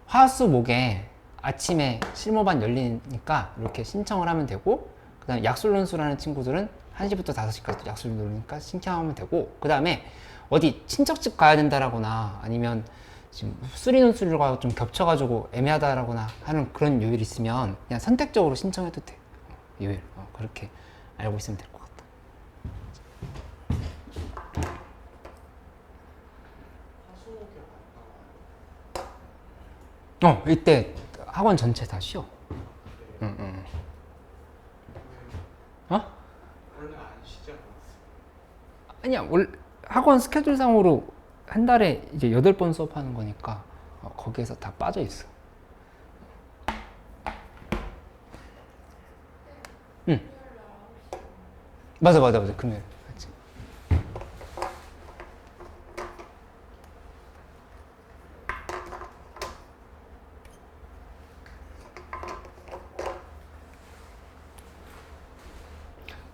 화수목에 아침에 실무반 열리니까 이렇게 신청을 하면 되고, 그 다음에 약술논술하는 친구들은 1시부터 5시까지 약술논술이니까 신청하면 되고, 그 다음에 어디 친척집 가야 된다라거나 아니면 지금 수리논술과 좀 겹쳐가지고 애매하다라거나 하는 그런 요일이 있으면 그냥 선택적으로 신청해도 돼. 요일. 그렇게 알고 있으면 될 것 같다. 이때 학원 전체 다 쉬어. 응, 응. 어? 원래 안 쉬지 않았어. 아니야, 학원 스케줄상으로 한 달에 이제 8번 수업하는 거니까 거기에서 다 빠져 있어. 응. 맞아, 맞아, 맞아. 금요일. 맞지.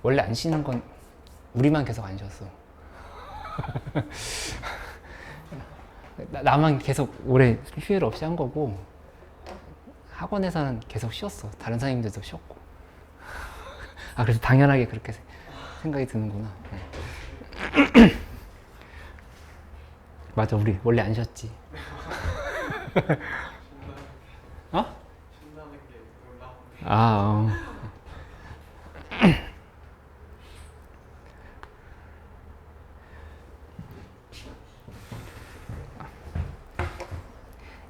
원래 안 쉬는 건 우리만 계속 안 쉬었어. 나만 계속 오래 휴일 없이 한 거고, 학원에서는 계속 쉬었어. 다른 선생님들도 쉬었고. 아, 그래서 당연하게 그렇게 생각이 드는구나. 맞아, 우리 원래 안 쉬었지. 어? 신나는 게 놀라운데. 아,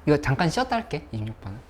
이거 잠깐 쉬었다 할게, 26번은.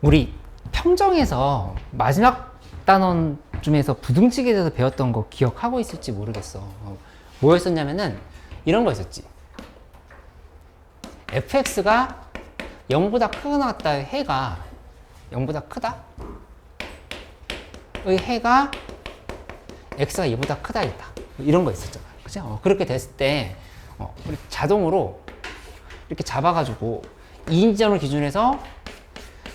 우리 평정에서 마지막 단원쯤에서 부등식에 대해서 배웠던 거 기억하고 있을지 모르겠어. 뭐였었냐면은 이런 거 있었지. fx가 0보다 크거나 같다의 해가 0보다 크다? 의 해가 x가 2보다 크다 있다. 이런 거 있었잖아. 그죠? 그렇게 됐을 때 우리 자동으로 이렇게 잡아가지고 2인지점을 기준해서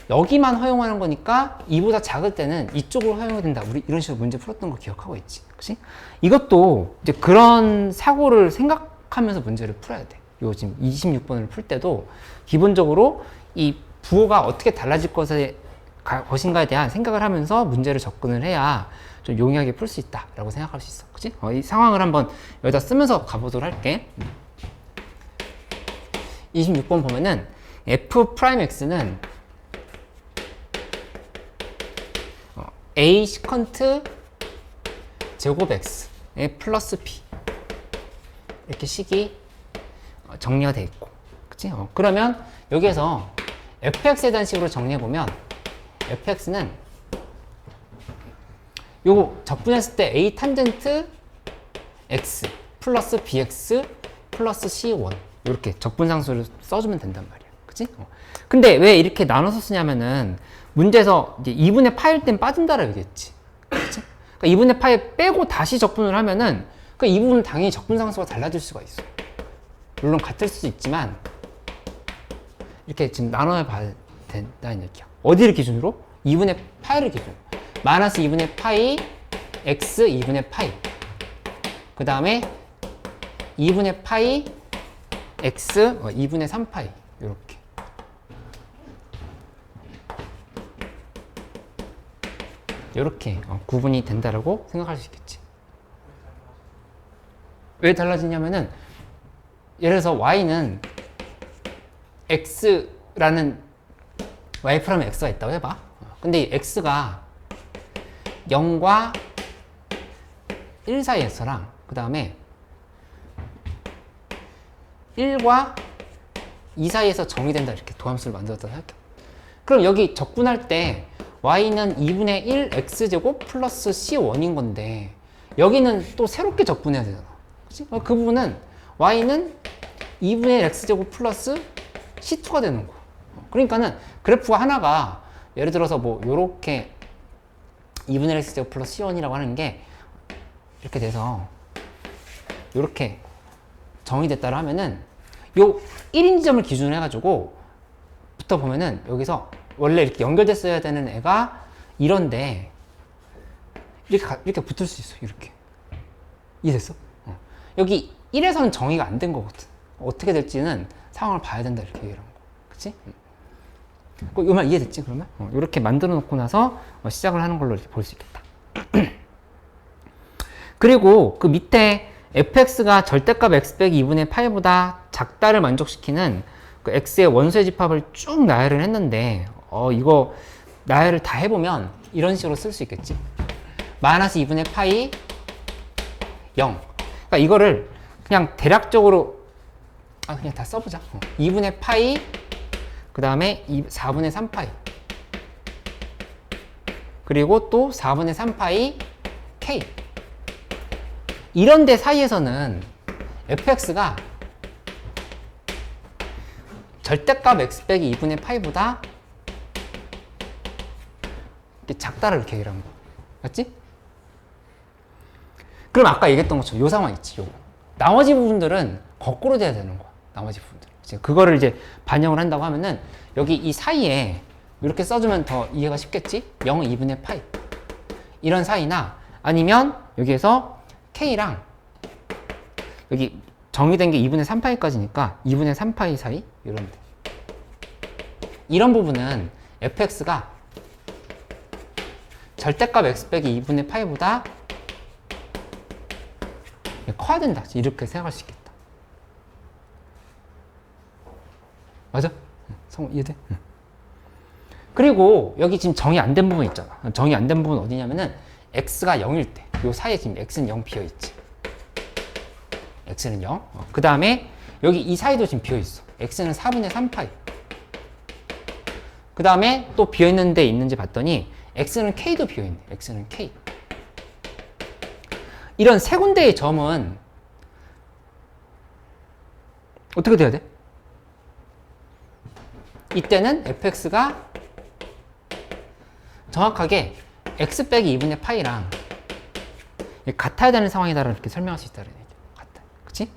여기만 허용하는 거니까 2보다 작을 때는 이쪽으로 허용이 된다. 우리 이런 식으로 문제 풀었던 거 기억하고 있지. 그치? 이것도 이제 그런 사고를 생각하면서 문제를 풀어야 돼. 요 지금 26번을 풀 때도 기본적으로 이 부호가 어떻게 달라질 것인가에 대한 생각을 하면서 문제를 접근을 해야 좀 용이하게 풀 수 있다라고 생각할 수 있어. 그치? 이 상황을 한번 여기다 쓰면서 가보도록 할게. 26번 보면은 f'x는 a 시컨트 제곱 x의 플러스 b 이렇게 식이 정리가 돼 있고, 그치? 그러면 여기에서 fx에 대한 식으로 정리해보면 fx는 요거 적분했을 때 a 탄젠트 x 플러스 bx 플러스 c1 이렇게 적분상수를 써주면 된단 말이야. 그치? 근데 왜 이렇게 나눠서 쓰냐면은 문제에서 이제 2분의 파일 땐 빠진다라고 얘기했지. 그치? 그러니까 2분의 파일 빼고 다시 적분을 하면은 그 이 부분은 당연히 적분상수가 달라질 수가 있어. 물론 같을 수도 있지만 이렇게 지금 나눠 봐야 된다는 얘기야. 어디를 기준으로? 2분의 파이를 기준으로. 마이너스 2분의 파이 x 2분의 파이 그 다음에 2분의 파이 x 2분의 3파이 이렇게. 이렇게 구분이 된다라고 생각할 수 있겠지. 왜 달라지냐면은 예를 들어서 y는 x라는 y 프라임 x가 있다고 해봐. 근데 이 x가 0과 1 사이에서랑 그 다음에 1과 2 사이에서 정의된다 이렇게 도함수를 만들었다 생각해. 그럼 여기 적분할 때 y는 2분의 1 x제곱 플러스 c1인 건데 여기는 또 새롭게 적분해야 되잖아. 그치? 그 부분은 y는 2분의 1 x제곱 플러스 c2가 되는 거야. 그러니까는 그래프가 하나가 예를 들어서 뭐 요렇게 2분의 1 x제곱 플러스 c1이라고 하는 게 이렇게 돼서 요렇게 정의됐다고 하면은 요 1인지점을 기준으로 해가지고 붙어 보면은 여기서 원래 이렇게 연결됐어야 되는 애가 이런데 이렇게 붙을 수 있어. 이렇게 이해됐어? 여기 1에서는 정의가 안 된 거거든. 어떻게 될지는 상황을 봐야 된다 이렇게 얘기를 한 거. 그치? 이 말 이해됐지 그러면? 이렇게 만들어 놓고 나서 시작을 하는 걸로 이렇게 볼 수 있겠다. 그리고 그 밑에 fx가 절대값 x 빼기 2분의 파이보다 작다를 만족시키는 그 x의 원소의 집합을 쭉 나열을 했는데 이거 나열을 다 해보면 이런 식으로 쓸 수 있겠지. 마이너스 2분의 파이 0. 그러니까 이거를 그냥 대략적으로 그냥 다 써보자. 2분의 파이 그 다음에 4분의 3파이 그리고 또 4분의 3파이 k 이런 데 사이에서는 fx가 절대값 x 빼기 2분의 파이보다 작다를 이렇게 얘기를 한 거. 맞지? 그럼 아까 얘기했던 것처럼 요 상황 있지, 요거. 나머지 부분들은 거꾸로 돼야 되는 거야. 나머지 부분들. 그거를 이제 반영을 한다고 하면은 여기 이 사이에 이렇게 써주면 더 이해가 쉽겠지? 0, 2분의 파이. 이런 사이나 아니면 여기에서 k랑 여기 정의된 게 2분의 3파이까지니까 2분의 3파이 사이 이런 데. 이런 부분은 fx가 절대값 x 빼기 2분의 파이보다 커야 된다. 이렇게 생각할 수 있겠다. 맞아? 성우 이해돼? 그리고 여기 지금 정의 안 된 부분 있잖아. 정의 안 된 부분 어디냐면은 x가 0일 때 요 사이에 지금 x는 0 비어있지. x는 0. 그 다음에 여기 이 사이도 지금 비어있어. x는 4분의 3파이. 그 그 다음에 또 비어있는 데 있는지 봤더니 x는 k도 비어있네. x는 k. 이런 세 군데의 점은 어떻게 돼야 돼? 이때는 fx가 정확하게 x 빼기 2분의 파이랑 같아야 되는 상황이다라고 이렇게 설명할 수 있다는 얘기죠. 같다. 그치?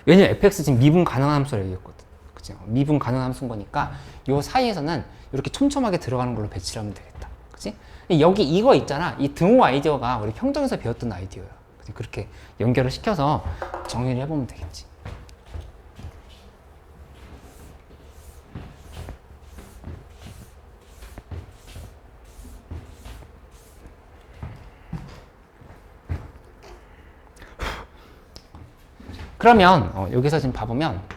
왜냐면 fx 지금 미분 가능한 함수를 얘기했거든. 그치? 미분 가능한 함수인 거니까 요 사이에서는 이렇게 촘촘하게 들어가는 걸로 배치를 하면 되겠다. 그치? 여기 이거 있잖아. 이 등호 아이디어가 우리 평정에서 배웠던 아이디어야. 그치? 그렇게 연결을 시켜서 정리를 해보면 되겠지. 그러면 여기서 지금 봐보면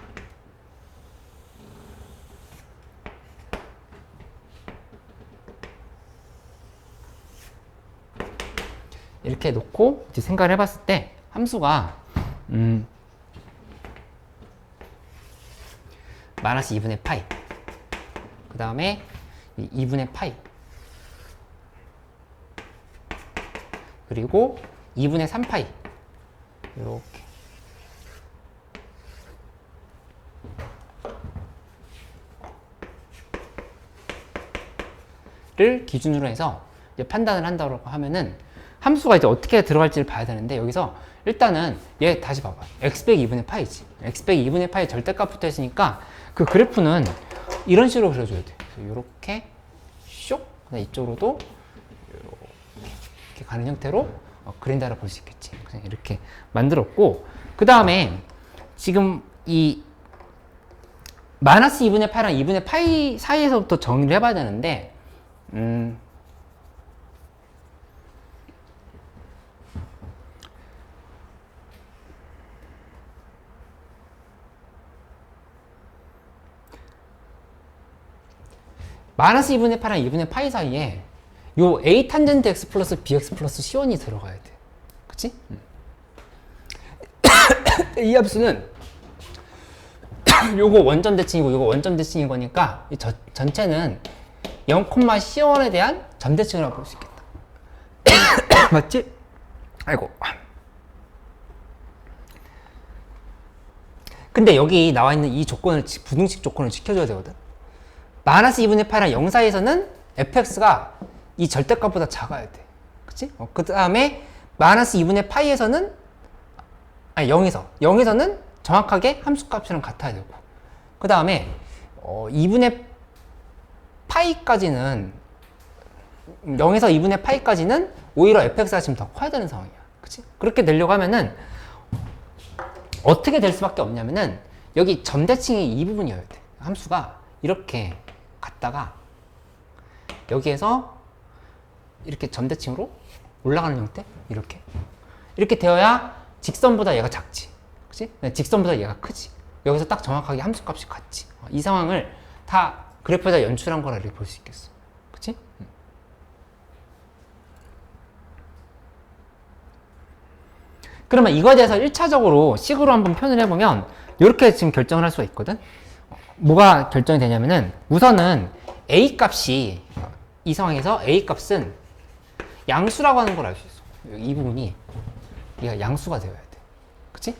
이렇게 놓고 이제 생각을 해봤을 때 함수가 마이너스 2분의 파이 그 다음에 2분의 파이 그리고 2분의 3파이 이렇게 를 기준으로 해서 이제 판단을 한다고 하면은 함수가 이제 어떻게 들어갈지를 봐야 되는데 여기서 일단은 얘 다시 봐봐. x 빼기 2분의 파이지. x 빼기 2분의 파이 절대값 붙어 있으니까 그 그래프는 이런 식으로 그려줘야 돼. 이렇게 쇽 그다음 이쪽으로도 이렇게 가는 형태로 그린다라 볼 수 있겠지. 그냥 이렇게 만들었고 그 다음에 지금 이 마이너스 2분의 파이랑 2분의 파이 사이에서부터 정리를 해봐야 되는데 마이너스 2분의 파이랑 2분의 파이 사이에 요 a 탄젠트 x 플러스 bx 플러스 c1이 들어가야 돼. 그치? 이 함수는 요거 원점 대칭이고 요거 원점 대칭인 거니까 이 전체는 0,C1에 대한 점대칭이라고 볼 수 있겠다. 맞지? 아이고. 근데 여기 나와 있는 이 조건을, 부등식 조건을 지켜줘야 되거든. 마이너스 2분의 파이랑 0 사이에서는 fx가 이 절대값보다 작아야 돼. 그치? 그 다음에 마이너스 2분의 파이에서는, 아니, 0에서는 정확하게 함수값이랑 같아야 되고. 그 다음에, 2분의 파이까지는 0에서 2분의 파이까지는 오히려 fx가 지금 더 커야 되는 상황이야. 그치? 그렇게 되려고 하면은 어떻게 될 수밖에 없냐면은 여기 점대칭이 이 부분이어야 돼. 함수가 이렇게 갔다가 여기에서 이렇게 점대칭으로 올라가는 형태? 이렇게 되어야 직선보다 얘가 작지. 그치? 직선보다 얘가 크지. 여기서 딱 정확하게 함수값이 같지. 이 상황을 다 그래프에다 연출한 거라 이렇게 볼 수 있겠어. 그치? 그러면 이거에 대해서 1차적으로 식으로 한번 표현을 해보면 이렇게 지금 결정을 할 수가 있거든. 뭐가 결정이 되냐면은 우선은 a 값이 이 상황에서 a 값은 양수라고 하는 걸 알 수 있어. 이 부분이 얘가 양수가 되어야 돼. 그치?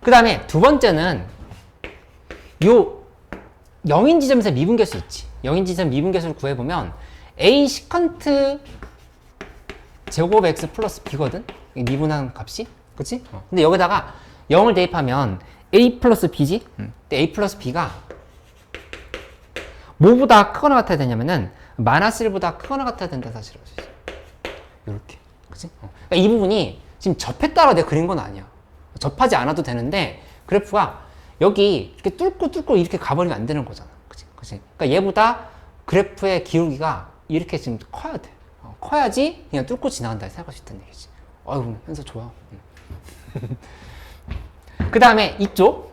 그 다음에 두 번째는 요 0인 지점에서 미분계수 있지. 0인 지점 미분계수를 구해보면 a 시컨트 제곱 x 플러스 b거든. 미분한 값이. 그치? 근데 여기다가 0을 대입하면 a 플러스 b지? 근데 a 플러스 b가 뭐보다 크거나 같아야 되냐면은 마이너스 1보다 크거나 같아야 된다 사실은. 요렇게. 그치? 그러니까 이 부분이 지금 접에 따라 내가 그린 건 아니야. 접하지 않아도 되는데 그래프가 여기 이렇게 뚫고 이렇게 가버리면 안 되는 거잖아. 그치? 그러니까 얘보다 그래프의 기울기가 이렇게 지금 커야 돼. 커야지 그냥 뚫고 지나간다 생각할 수 있다는 얘기지. 아이고, 현서 좋아. 그 다음에 이쪽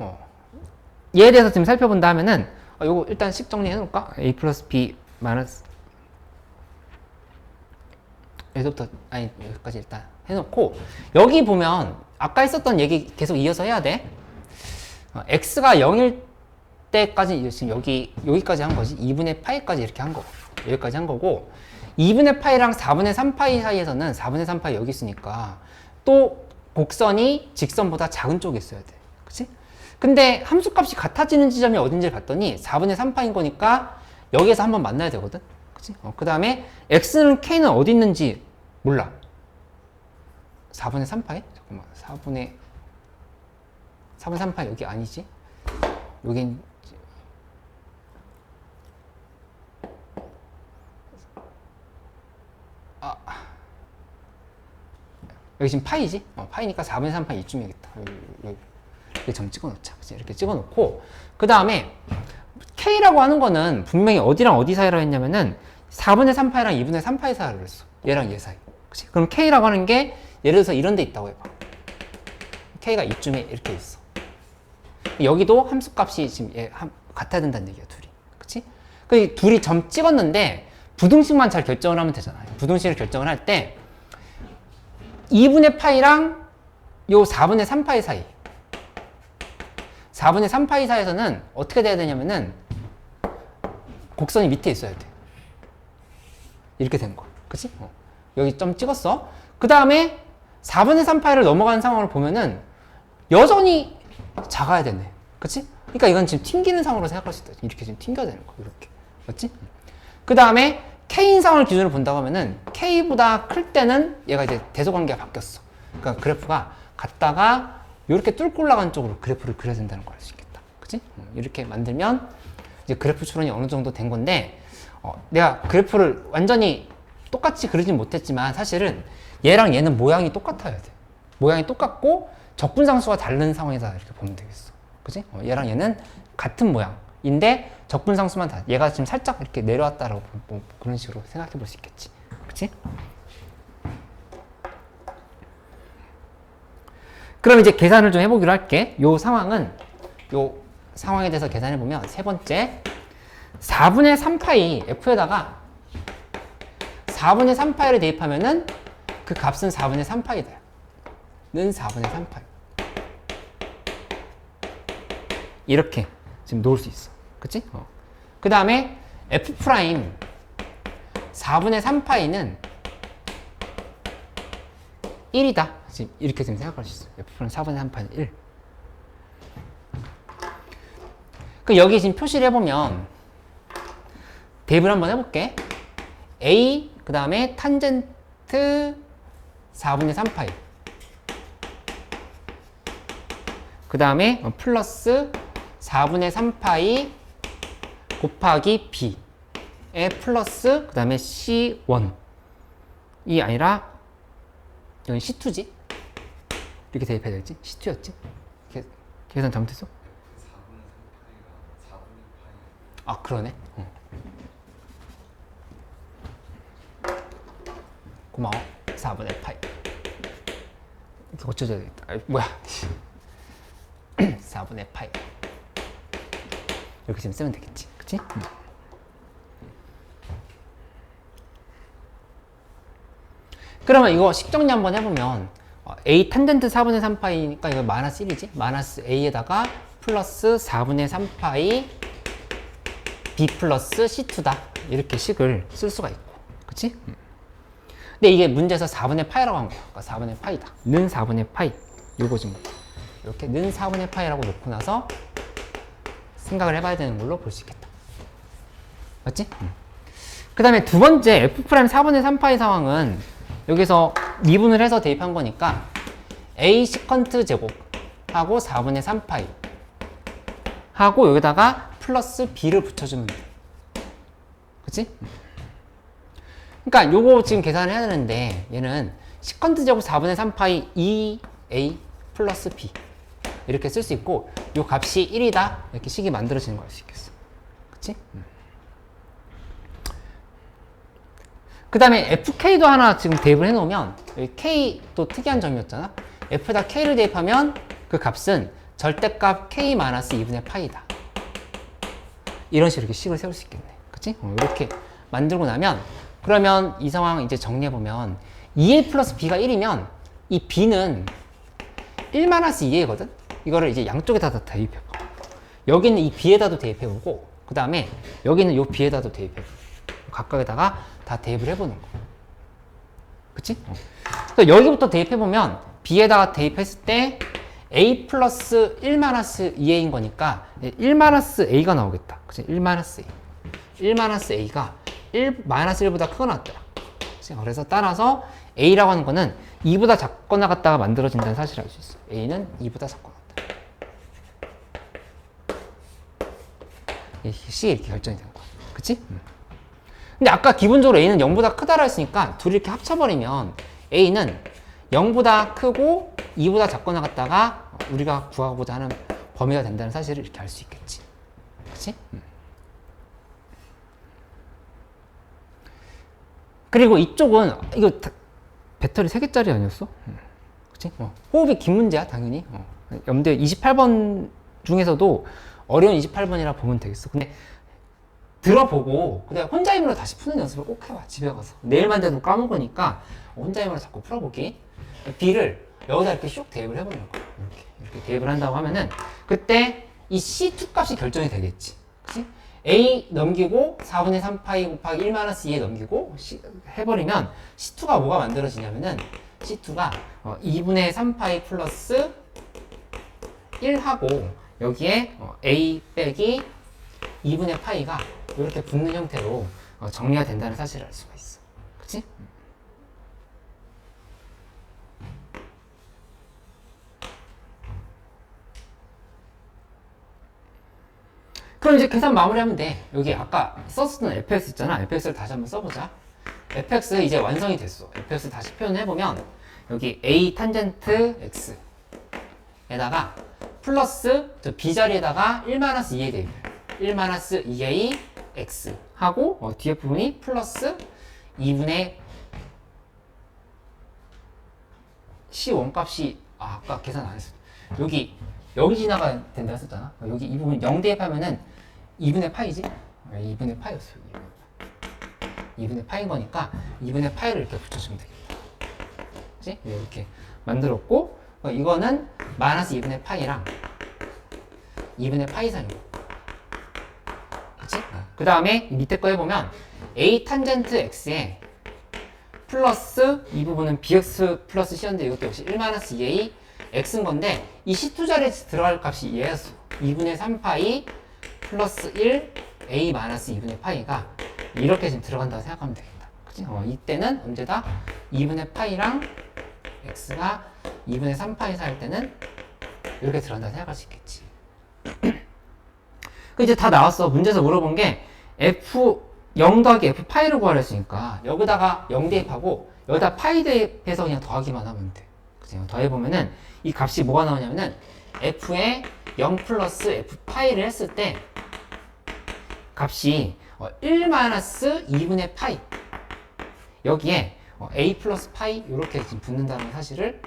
얘에 대해서 지금 살펴본다 하면은 요거 일단 식 정리해 놓을까? a 플러스 b 마이너스 여기서부터 아니 여기까지 일단 해놓고 여기 보면 아까 했었던 얘기 계속 이어서 해야 돼. x가 0일 때까지 이제 지금 여기까지 한 거지. 2분의 파이까지 이렇게 한 거고. 여기까지 한 거고. 2분의 파이랑 4분의 3파이 사이에서는 4분의 3파이 여기 있으니까 또 곡선이 직선보다 작은 쪽에 있어야 돼. 그치? 근데 함수값이 같아지는 지점이 어딘지를 봤더니 4분의 3파인 거니까 여기에서 한번 만나야 되거든. 그치? 그 다음에 x는 k는 어디 있는지 몰라. 4분의 3파이? 잠깐만. 4분의 3파이 여기 아니지? 여긴 여기 지금 파이지? 파이니까 4분의 3파이 이쯤이겠다. 여기 점 찍어놓자. 그치? 이렇게 찍어놓고 그 다음에 K라고 하는 거는 분명히 어디랑 어디 사이라고 했냐면은 4분의 3파이랑 2분의 3파이 사이라고 했어. 얘랑 얘 사이. 그치? 그럼 K라고 하는 게 예를 들어서 이런 데 있다고 해봐. K가 이쯤에 이렇게 있어. 여기도 함수값이 지금 같아야 된다는 얘기야, 둘이. 그치? 그 둘이 점 찍었는데 부등식만 잘 결정을 하면 되잖아요. 부등식을 결정을 할 때 2분의 파이랑 요 4분의 3파이 사이 4분의 3파이 사이에서는 어떻게 돼야 되냐면은 곡선이 밑에 있어야 돼. 이렇게 된 거. 그치? 여기 점 찍었어. 그 다음에 4분의 3파이를 넘어가는 상황을 보면은 여전히 작아야 되네. 그치? 그러니까 이건 지금 튕기는 상황으로 생각할 수 있다. 이렇게 지금 튕겨야 되는 거. 이렇게. 맞지? 그 다음에 K인 상황을 기준으로 본다고 하면은 K보다 클 때는 얘가 이제 대소관계가 바뀌었어. 그러니까 그래프가 갔다가 이렇게 뚫고 올라가는 쪽으로 그래프를 그려야 된다는 걸 알 수 있겠다. 그치? 이렇게 만들면 이제 그래프 추론이 어느 정도 된 건데 내가 그래프를 완전히 똑같이 그리진 못했지만 사실은 얘랑 얘는 모양이 똑같아야 돼. 모양이 똑같고 적분상수가 다른 상황에서 이렇게 보면 되겠어. 그치? 얘랑 얘는 같은 모양인데 적분상수만 다. 얘가 지금 살짝 이렇게 내려왔다라고 뭐 그런 식으로 생각해 볼 수 있겠지. 그치? 그럼 이제 계산을 좀 해보기로 할게. 요 상황에 대해서 계산해 보면 세 번째 4분의 3파이 F에다가 4분의 3파이를 대입하면은 그 값은 4분의 3파이다. 는 4분의 3파이. 이렇게 지금 놓을 수 있어. 그치? 그 다음에 F' 4분의 3파이는 1이다. 지금 이렇게 지금 생각할 수 있어요. F' 4분의 3파이는 1. 그 여기 지금 표시를 해보면 대입을 한번 해볼게. A 그 다음에 탄젠트 4분의 3파이 그 다음에 플러스 4분의 3파이 곱하기 B에 플러스 그 다음에 C1이 아니라 여기 C2지? 이렇게 대입해야 될지? C2였지? 계산 잘못했어? 4분의 3파이가 4분의 파이. 아 그러네. 고마워. 4분의 파이. 이렇게 고쳐줘야 되겠다. 뭐야. 4분의 파이. 이렇게 지금 쓰면 되겠지. 그치? 그러면 이거 식정리 한번 해보면 A 탄젠트 4분의 3파이니까 이거 마이너스 1이지? 마이너스 A에다가 플러스 4분의 3파이 B 플러스 C2다. 이렇게 식을 쓸 수가 있고. 그치? 근데 이게 문제에서 4분의 파이라고 한 거야. 그러니까 4분의 파이다. 는 4분의 파이. 요거 지금 이렇게 는 4분의 파이라고 놓고 나서 생각을 해봐야 되는 걸로 볼 수 있겠다. 맞지? 그 다음에 두 번째 F' 4분의 3파이 상황은 여기서 미분을 해서 대입한 거니까 A 시컨트 제곱하고 4분의 3파이 하고 여기다가 플러스 B를 붙여주면 돼. 그치? 그러니까 요거 지금 계산을 해야 되는데 얘는 시컨트 제곱 4분의 3파이 2A 플러스 B 이렇게 쓸 수 있고 요 값이 1이다 이렇게 식이 만들어지는 걸 알 수 있겠어. 그치? 그 다음에 FK도 하나 지금 대입을 해놓으면 여기 K도 특이한 점이었잖아. F에다 K를 대입하면 그 값은 절대값 K-2분의 파이다. 이런 식으로 이렇게 식을 세울 수 있겠네. 그치? 이렇게 만들고 나면 그러면 이 상황 이제 정리해보면 2A 플러스 B가 1이면 이 B는 1-2A거든? 이거를 이제 양쪽에다 대입해봐. 여기는 이 B에다도 대입해보고 그 다음에 여기는 이 B에다도 대입해보고 각각에다가 다 대입을 해보는 거. 그치? 그래서 여기부터 대입해보면 B에다가 대입했을 때 A 플러스 1 마이너스 2A인 거니까 1 마이너스 A가 나오겠다. 그치? 1 마이너스 A. 1 마이너스 A가 1 마이너스 1보다 크거나 같더라. 그래서 따라서 A라고 하는 거는 2보다 작거나 같다가 만들어진다는 사실을 알 수 있어. A는 2보다 작거나 같다. C가 이렇게 결정이 되는 거야. 그치? 근데 아까 기본적으로 A는 0보다 크다라 했으니까 둘이 이렇게 합쳐버리면 A는 0보다 크고 2보다 작거나 같다가 우리가 구하고자 하는 범위가 된다는 사실을 이렇게 알 수 있겠지. 그치? 그리고 이쪽은 이거 배터리 3개짜리 아니었어? 그치? 호흡이 긴 문제야 당연히. 염두에 28번 중에서도 어려운 28번이라 보면 되겠어. 근데 들어보고 그냥 혼자 힘으로 다시 푸는 연습을 꼭 해봐. 집에 가서 내일만 돼도 까먹으니까 혼자 힘으로 자꾸 풀어보기. B를 여기다 이렇게 슉 대입을 해보려고. 이렇게 대입을 한다고 하면은 그때 이 C2 값이 결정이 되겠지. 그치? A 넘기고 4분의 3파이 곱하기 1 마이너스 2에 넘기고 해버리면 C2가 뭐가 만들어지냐면은 C2가 2분의 3파이 플러스 1하고 여기에 A 빼기 2분의 파이가 이렇게 붙는 형태로 정리가 된다는 사실을 알 수가 있어. 그치? 그럼 이제 계산 마무리하면 돼. 여기 아까 썼던 fx 있잖아. fx를 다시 한번 써보자. fx 이제 완성이 됐어. fx 다시 표현해보면 여기 a 탄젠트 x에다가 플러스 저 b 자리에다가 1-2a 대입 1-2a x 하고 뒤에 부분이 플러스 2분의 c1 값이 아까 계산 안 했어. 여기 지나가야 된다 했었잖아. 여기 이 부분 0 대입하면은 2분의 파이지? 2분의 파이였어. 2분의 파이인 거니까 2분의 파이를 이렇게 붙여주면 되겠다. 그치? 이렇게 만들었고 이거는 마이너스 2분의 파이랑 2분의 파이 사이고. 그치? 그 다음에 밑에 거 해보면 a 탄젠트 x에 플러스 이 부분은 bx 플러스 c인데 이것도 역시 1-2a x인 건데 이 C2 자리에 들어갈 값이 얘였어. 2분의 3파이 플러스 1 a 마이너스 2분의 파이가 이렇게 지금 들어간다고 생각하면 되겠다. 그치? 이때는 언제다? 2분의 파이랑 x가 2분의 3파이 사이일 때는 이렇게 들어간다고 생각할 수 있겠지. 그 이제 다 나왔어. 문제에서 물어본 게 f 0 더하기 f 파이를 구하려 했으니까 여기다가 0 대입하고 여기다 파이 대입해서 그냥 더하기만 하면 돼. 그치? 더해보면은 이 값이 뭐가 나오냐면은 f에 0 플러스 f 파이를 했을 때 값이 1-2분의 파이 여기에 a 플러스 파이 이렇게 지금 붙는다는 사실을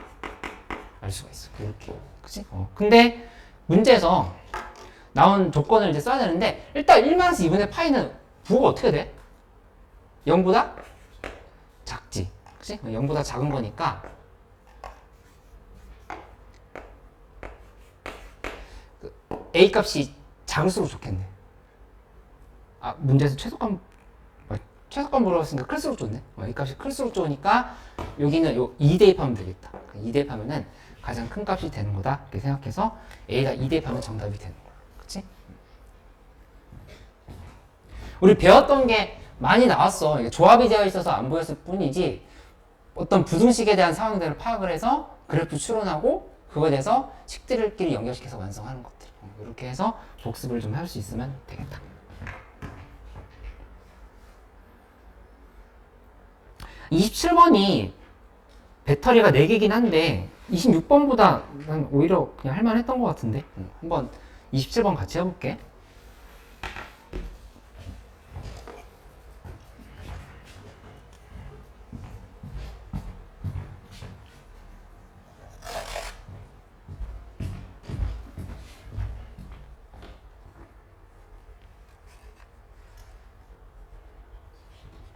알 수가 있어. 이렇게. 그치? 근데 문제에서 나온 조건을 이제 써야 되는데 일단 1-2분의 파이는 부호가 어떻게 돼? 0보다 작지. 그치? 0보다 작은 거니까 A 값이 작을수록 좋겠네. 문제에서 최소값 물어봤으니까 클수록 좋네. A 값이 클수록 좋으니까 여기는 요 2 대입하면 되겠다. 2 대입하면은 가장 큰 값이 되는 거다. 이렇게 생각해서 A가 2 대입하면 정답이 되는 거야. 그치? 우리 배웠던 게 많이 나왔어. 이게 조합이 되어 있어서 안 보였을 뿐이지 어떤 부등식에 대한 상황들을 파악을 해서 그래프 추론하고 그거에 대해서 식들끼리 연결시켜서 완성하는 것들. 이렇게 해서 복습을 좀 할 수 있으면 되겠다. 27번이 배터리가 4개긴 한데 26번보다 난 오히려 그냥 할만했던 것 같은데 한번 27번 같이 해볼게.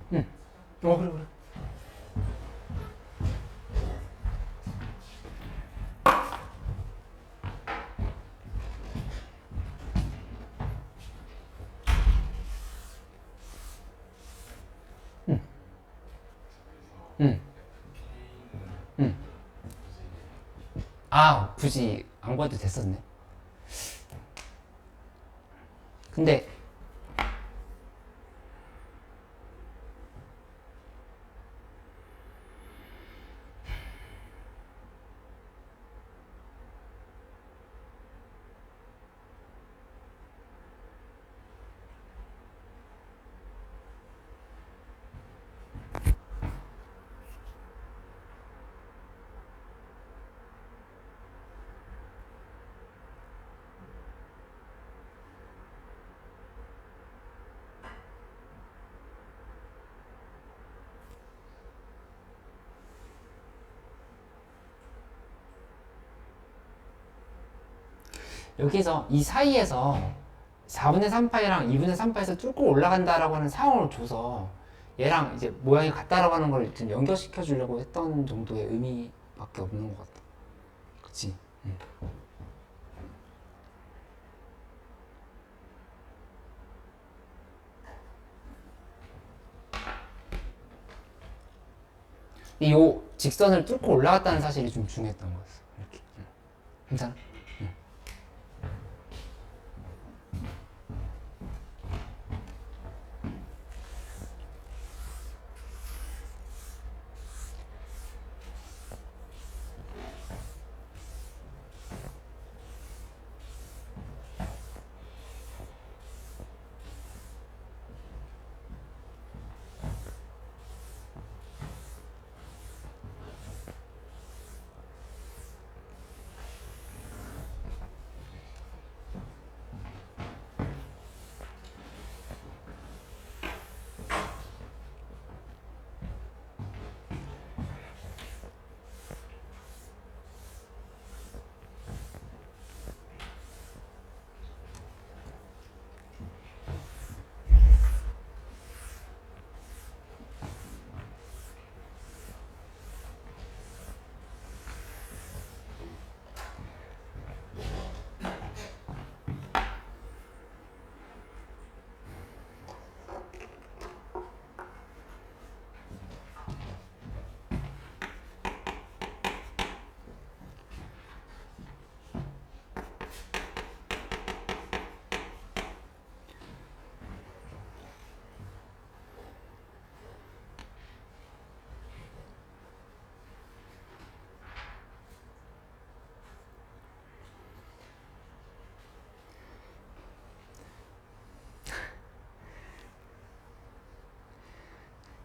그래. 아, 굳이 안 구해도 됐었네. 근데 여기서 이 사이에서 4분의 3파이랑 2분의 3파에서 뚫고 올라간다라고 하는 상황을 줘서 얘랑 이제 모양이 같다라고 하는 걸 좀 연결시켜 주려고 했던 정도의 의미밖에 없는 것 같다. 그치? 응. 이 직선을 뚫고 올라갔다는 사실이 좀 중요했던 거였어. 이렇게. 응. 괜찮아?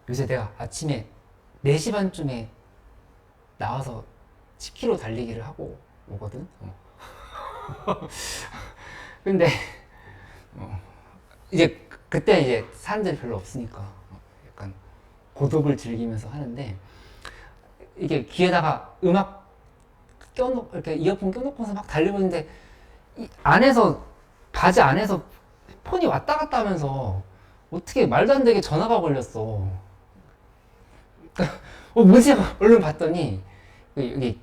요새 내가 아침에 4시 반쯤에 나와서 10km 달리기를 하고 오거든. 근데 이제 그때 이제 사람들이 별로 없으니까 약간 고독을 즐기면서 하는데 이게 귀에다가 음악 껴놓고 이렇게 이어폰 껴놓고서 막 달리고 있는데 이 안에서 바지 안에서 폰이 왔다 갔다 하면서 어떻게 말도 안 되게 전화가 걸렸어. 뭐지? 얼른 봤더니 여기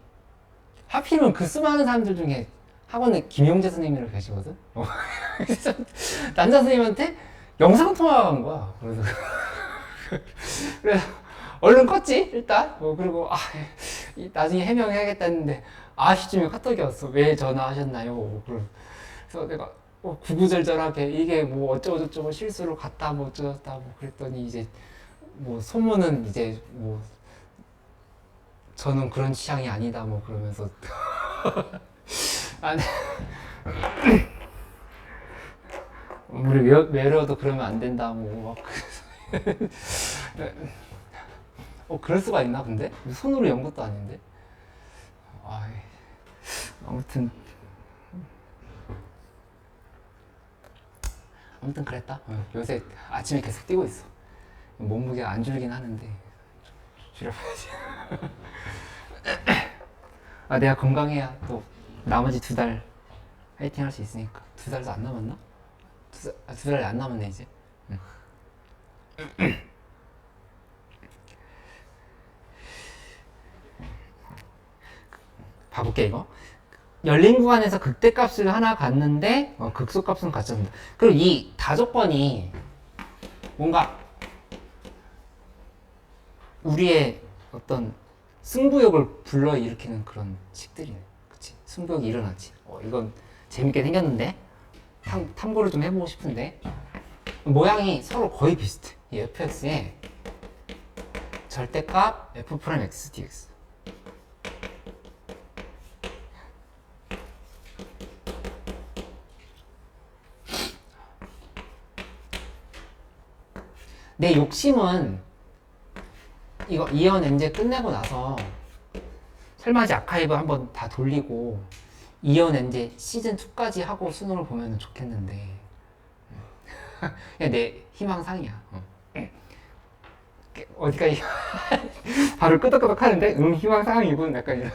하필이면 그 수많은 사람들 중에 학원에 김용재 선생님이라고 계시거든. 그래서 남자 선생님한테 영상 통화한 거야. 그래서 얼른 껐지 일단. 그리고 나중에 해명해야겠다 했는데 9시쯤에 카톡이 왔어. 왜 전화하셨나요? 그래서 내가 구구절절하게 이게 뭐 어쩌고저쩌고 실수로 갔다 뭐 어쩌다 뭐 그랬더니 이제 뭐 소문은 이제 뭐 저는 그런 취향이 아니다 뭐 그러면서 아니 우리 외로워도 그러면 안 된다 뭐 막 그럴 수가 있나 근데 손으로 연 것도 아닌데 아무튼 그랬다. 요새 아침에 계속 뛰고 있어. 몸무게가 안 줄긴 하는데 줄여봐야지. 내가 건강해야 또 나머지 2달 화이팅 할 수 있으니까. 2달도 안 남았나? 2달이 안 남았네 이제. 봐볼게 이거. 열린 구간에서 극대값을 하나 갖는데 극소값은 같지 않는다. 그리고 이 다조건이 뭔가 우리의 어떤 승부욕을 불러일으키는 그런 식들이네. 그치? 승부욕이 일어나지. 이건 재밌게 생겼는데 탐구를 좀 해보고 싶은데 모양이 서로 거의 비슷해. 이 fx의 절대값 f 프라임 x dx. 내 욕심은 이거 이연 엔제 끝내고 나서 설마지 아카이브 한번 다 돌리고 이연 엔제 시즌 2까지 하고 수능을 보면 좋겠는데 그냥 내 희망상이야. 어디까지 바로 끄덕끄덕 하는데 희망상이군 약간 이런.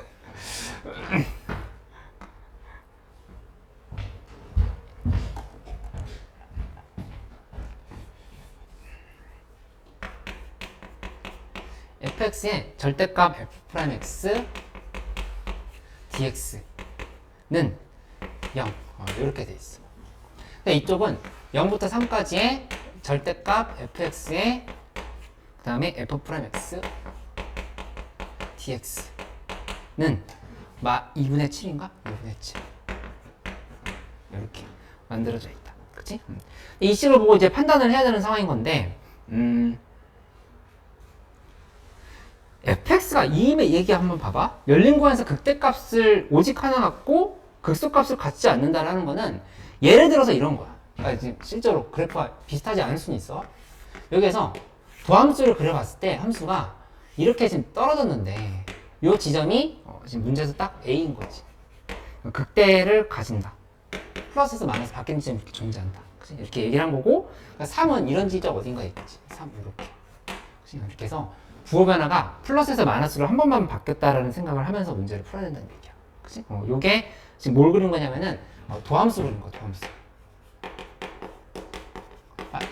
fx의 절대값 f'x dx는 0 이렇게 돼 있어. 근데 이쪽은 0부터 3까지의 절대값 fx의 그 다음에 f'x dx는 2분의 7인가? 2분의 7 이렇게 만들어져 있다. 그치? 이 식을 보고 이제 판단을 해야 되는 상황인 건데 fx가 2임의 얘기 한번 봐봐. 열린 구간에서 극대값을 오직 하나 갖고 극소값을 갖지 않는다라는 거는 예를 들어서 이런 거야. 지금 실제로 그래프가 비슷하지 않을 수는 있어. 여기에서 도함수를 그려봤을 때 함수가 이렇게 지금 떨어졌는데 이 지점이 지금 문제에서 딱 A인 거지. 극대를 가진다. 플러스에서 마이너스 바뀌는 지점이 이렇게 존재한다. 그치? 이렇게 얘기를 한 거고, 그러니까 3은 이런 지점 어딘가에 있겠지. 3 이렇게. 그치? 이렇게 해서 부호 변화가 플러스에서 마이너스로 한 번만 바뀌었다라는 생각을 하면서 문제를 풀어야 된다는 얘기야. 그치? 요게 지금 뭘 그린 거냐면은 도함수 그린 거야, 도함수.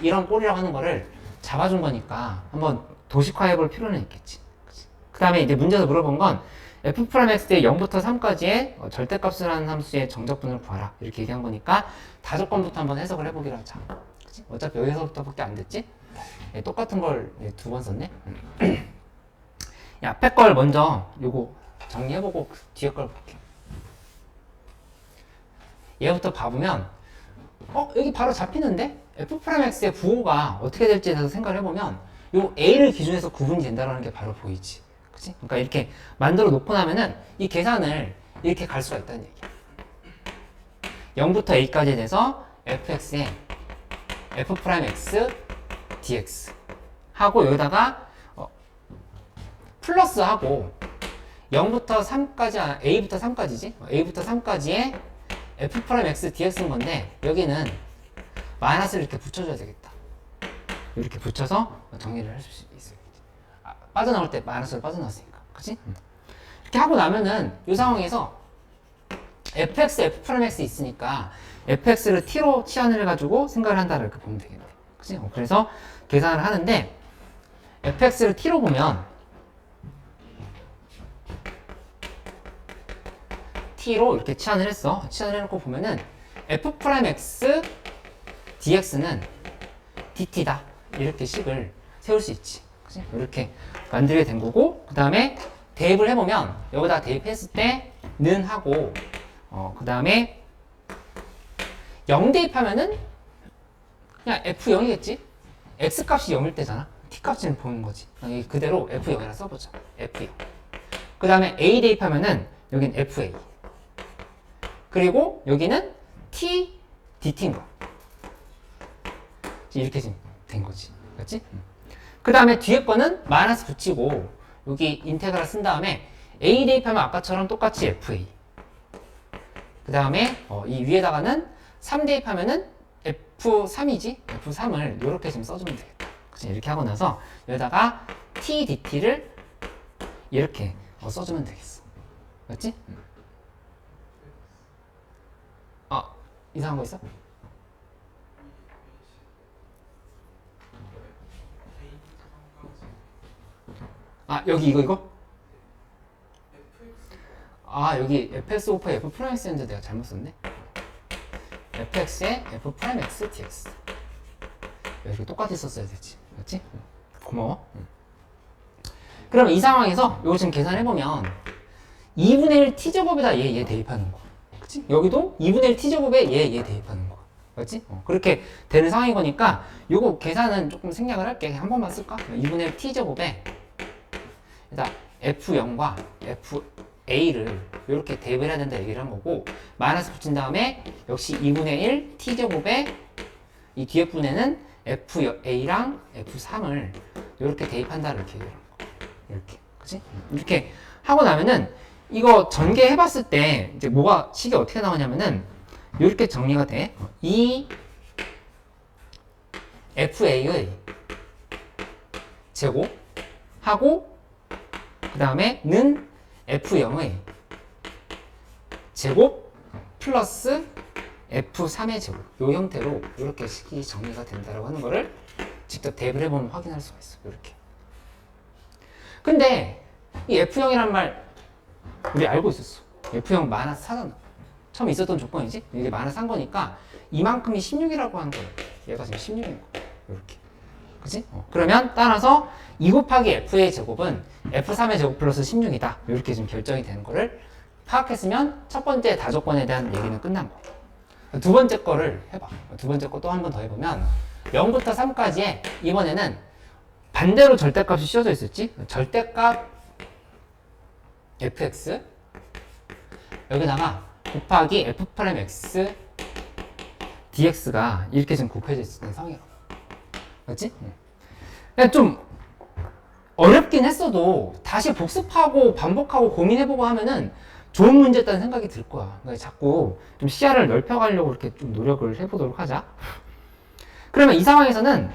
이런 꼴이라고 하는 거를 잡아준 거니까 한번 도식화해 볼 필요는 있겠지. 그 다음에 이제 문제에서 물어본 건 f'x의 0부터 3까지의 절대값을 하는 함수의 정적분을 구하라. 이렇게 얘기한 거니까 다조건부터 한번 해석을 해보기로 하자. 그치? 어차피 여기서부터밖에 안 됐지? 똑같은 걸 두 번 썼네? 앞에 걸 먼저 요거 정리해보고 그 뒤에 걸 볼게. 얘부터 봐보면 여기 바로 잡히는데? f'x의 부호가 어떻게 될지에 대해서 생각을 해보면 요 a를 기준해서 구분이 된다는 게 바로 보이지. 그치? 그러니까 이렇게 만들어 놓고 나면은 이 계산을 이렇게 갈 수가 있다는 얘기야. 0부터 a까지 돼서 fx의 f'x dx 하고 여기다가 플러스하고 0부터 3까지 a부터 3까지지? a부터 3까지의 f'x dx인 건데 여기는 마이너스를 이렇게 붙여줘야 되겠다. 이렇게 붙여서 정리를 할 수 있어요. 빠져나올 때 마이너스를 빠져나왔으니까. 그치? 이렇게 하고 나면은 이 상황에서 fx, f'x 있으니까 fx를 t로 치환을 해가지고 생각을 한다 이렇게 보면 되겠네. 그치? 그래서 계산을 하는데 fx를 t로 보면 t로 이렇게 치환을 했어. 치환을 해놓고 보면은 f'x dx는 dt다. 이렇게 식을 세울 수 있지. 그치? 이렇게 만들게 된 거고, 그 다음에 대입을 해보면 여기다 대입했을 때 는 하고 그 다음에 0 대입하면은 그냥 f0이겠지? x값이 0일 때잖아. t값을 보는 거지. 여기 그대로 f0이라 써보자. f0. 그 다음에 a 대입하면은 여긴 fa. 그리고 여기는 t dt인 거야. 이렇게 지금 된 거지. 그렇지? 그 다음에 뒤에 거는 마이너스 붙이고 여기 인테그랄 쓴 다음에 a 대입하면 아까처럼 똑같이 fa. 그 다음에 이 위에다가는 3 대입하면은 f3이지? f3을 이렇게 지금 써주면 되겠다. 그치? 이렇게 하고 나서 여기다가 t dt를 이렇게 써주면 되겠어. 맞지? 이상한 거 있어? 여기 이거? 여기 fx 오파 f 프라임 x인데 내가 잘못 썼네. fx의 f 프라임 x dx. 이렇게 똑같이 썼어야 되지. 맞지? 고마워. 그럼 이 상황에서 이거 지금 계산해보면 2분의 1 t제곱에다 얘 대입하는 거. 그치? 여기도 2분의 1 t제곱에 얘 대입하는 거. 맞지? 그렇게 되는 상황인 거니까 요거 계산은 조금 생략을 할게. 한 번만 쓸까? 2분의 1 t제곱에 일단 f0과 fa를 이렇게 대입을 해야 된다 얘기를 한 거고, 마이너스 붙인 다음에 역시 2분의 1 t제곱에 이 뒤에 분에는 fa랑 f3을 이렇게 대입한다 이렇게 얘기를 한 거. 이렇게. 그치? 이렇게 하고 나면은 이거 전개해봤을 때 이제 뭐가 식이 어떻게 나오냐면은 이렇게 정리가 돼. 이 fa의 제곱하고 그 다음에 는 f0의 제곱 플러스 f3의 제곱, 이 형태로 이렇게 식이 정리가 된다라고 하는 거를 직접 대입을 해보면 확인할 수가 있어. 이렇게. 근데 이 f0이란 말 우리 알고 있었어. f0 마이너스 4잖아. 처음 있었던 조건이지? 이게 마이너스 3 거니까 이만큼이 16이라고 하는 거야. 얘가 지금 16인 거야. 이렇게. 그치? 그러면 따라서 2 곱하기 f의 제곱은 f3의 제곱 플러스 16이다. 이렇게 지금 결정이 되는 거를 파악했으면 첫 번째 다조건에 대한 얘기는 끝난 거야. 두 번째 거를 해봐. 두 번째 거 또 한 번 더 해보면 0부터 3까지에 이번에는 반대로 절대값이 씌워져 있었지? 절대값 fx 여기다가 곱하기 f'(x) dx가 이렇게 지금 곱해져 있는 상황이라고. 맞지? 그냥 좀 어렵긴 했어도 다시 복습하고 반복하고 고민해보고 하면은 좋은 문제였다는 생각이 들 거야. 그러니까 자꾸 좀 시야를 넓혀가려고 이렇게 좀 노력을 해보도록 하자. 그러면 이 상황에서는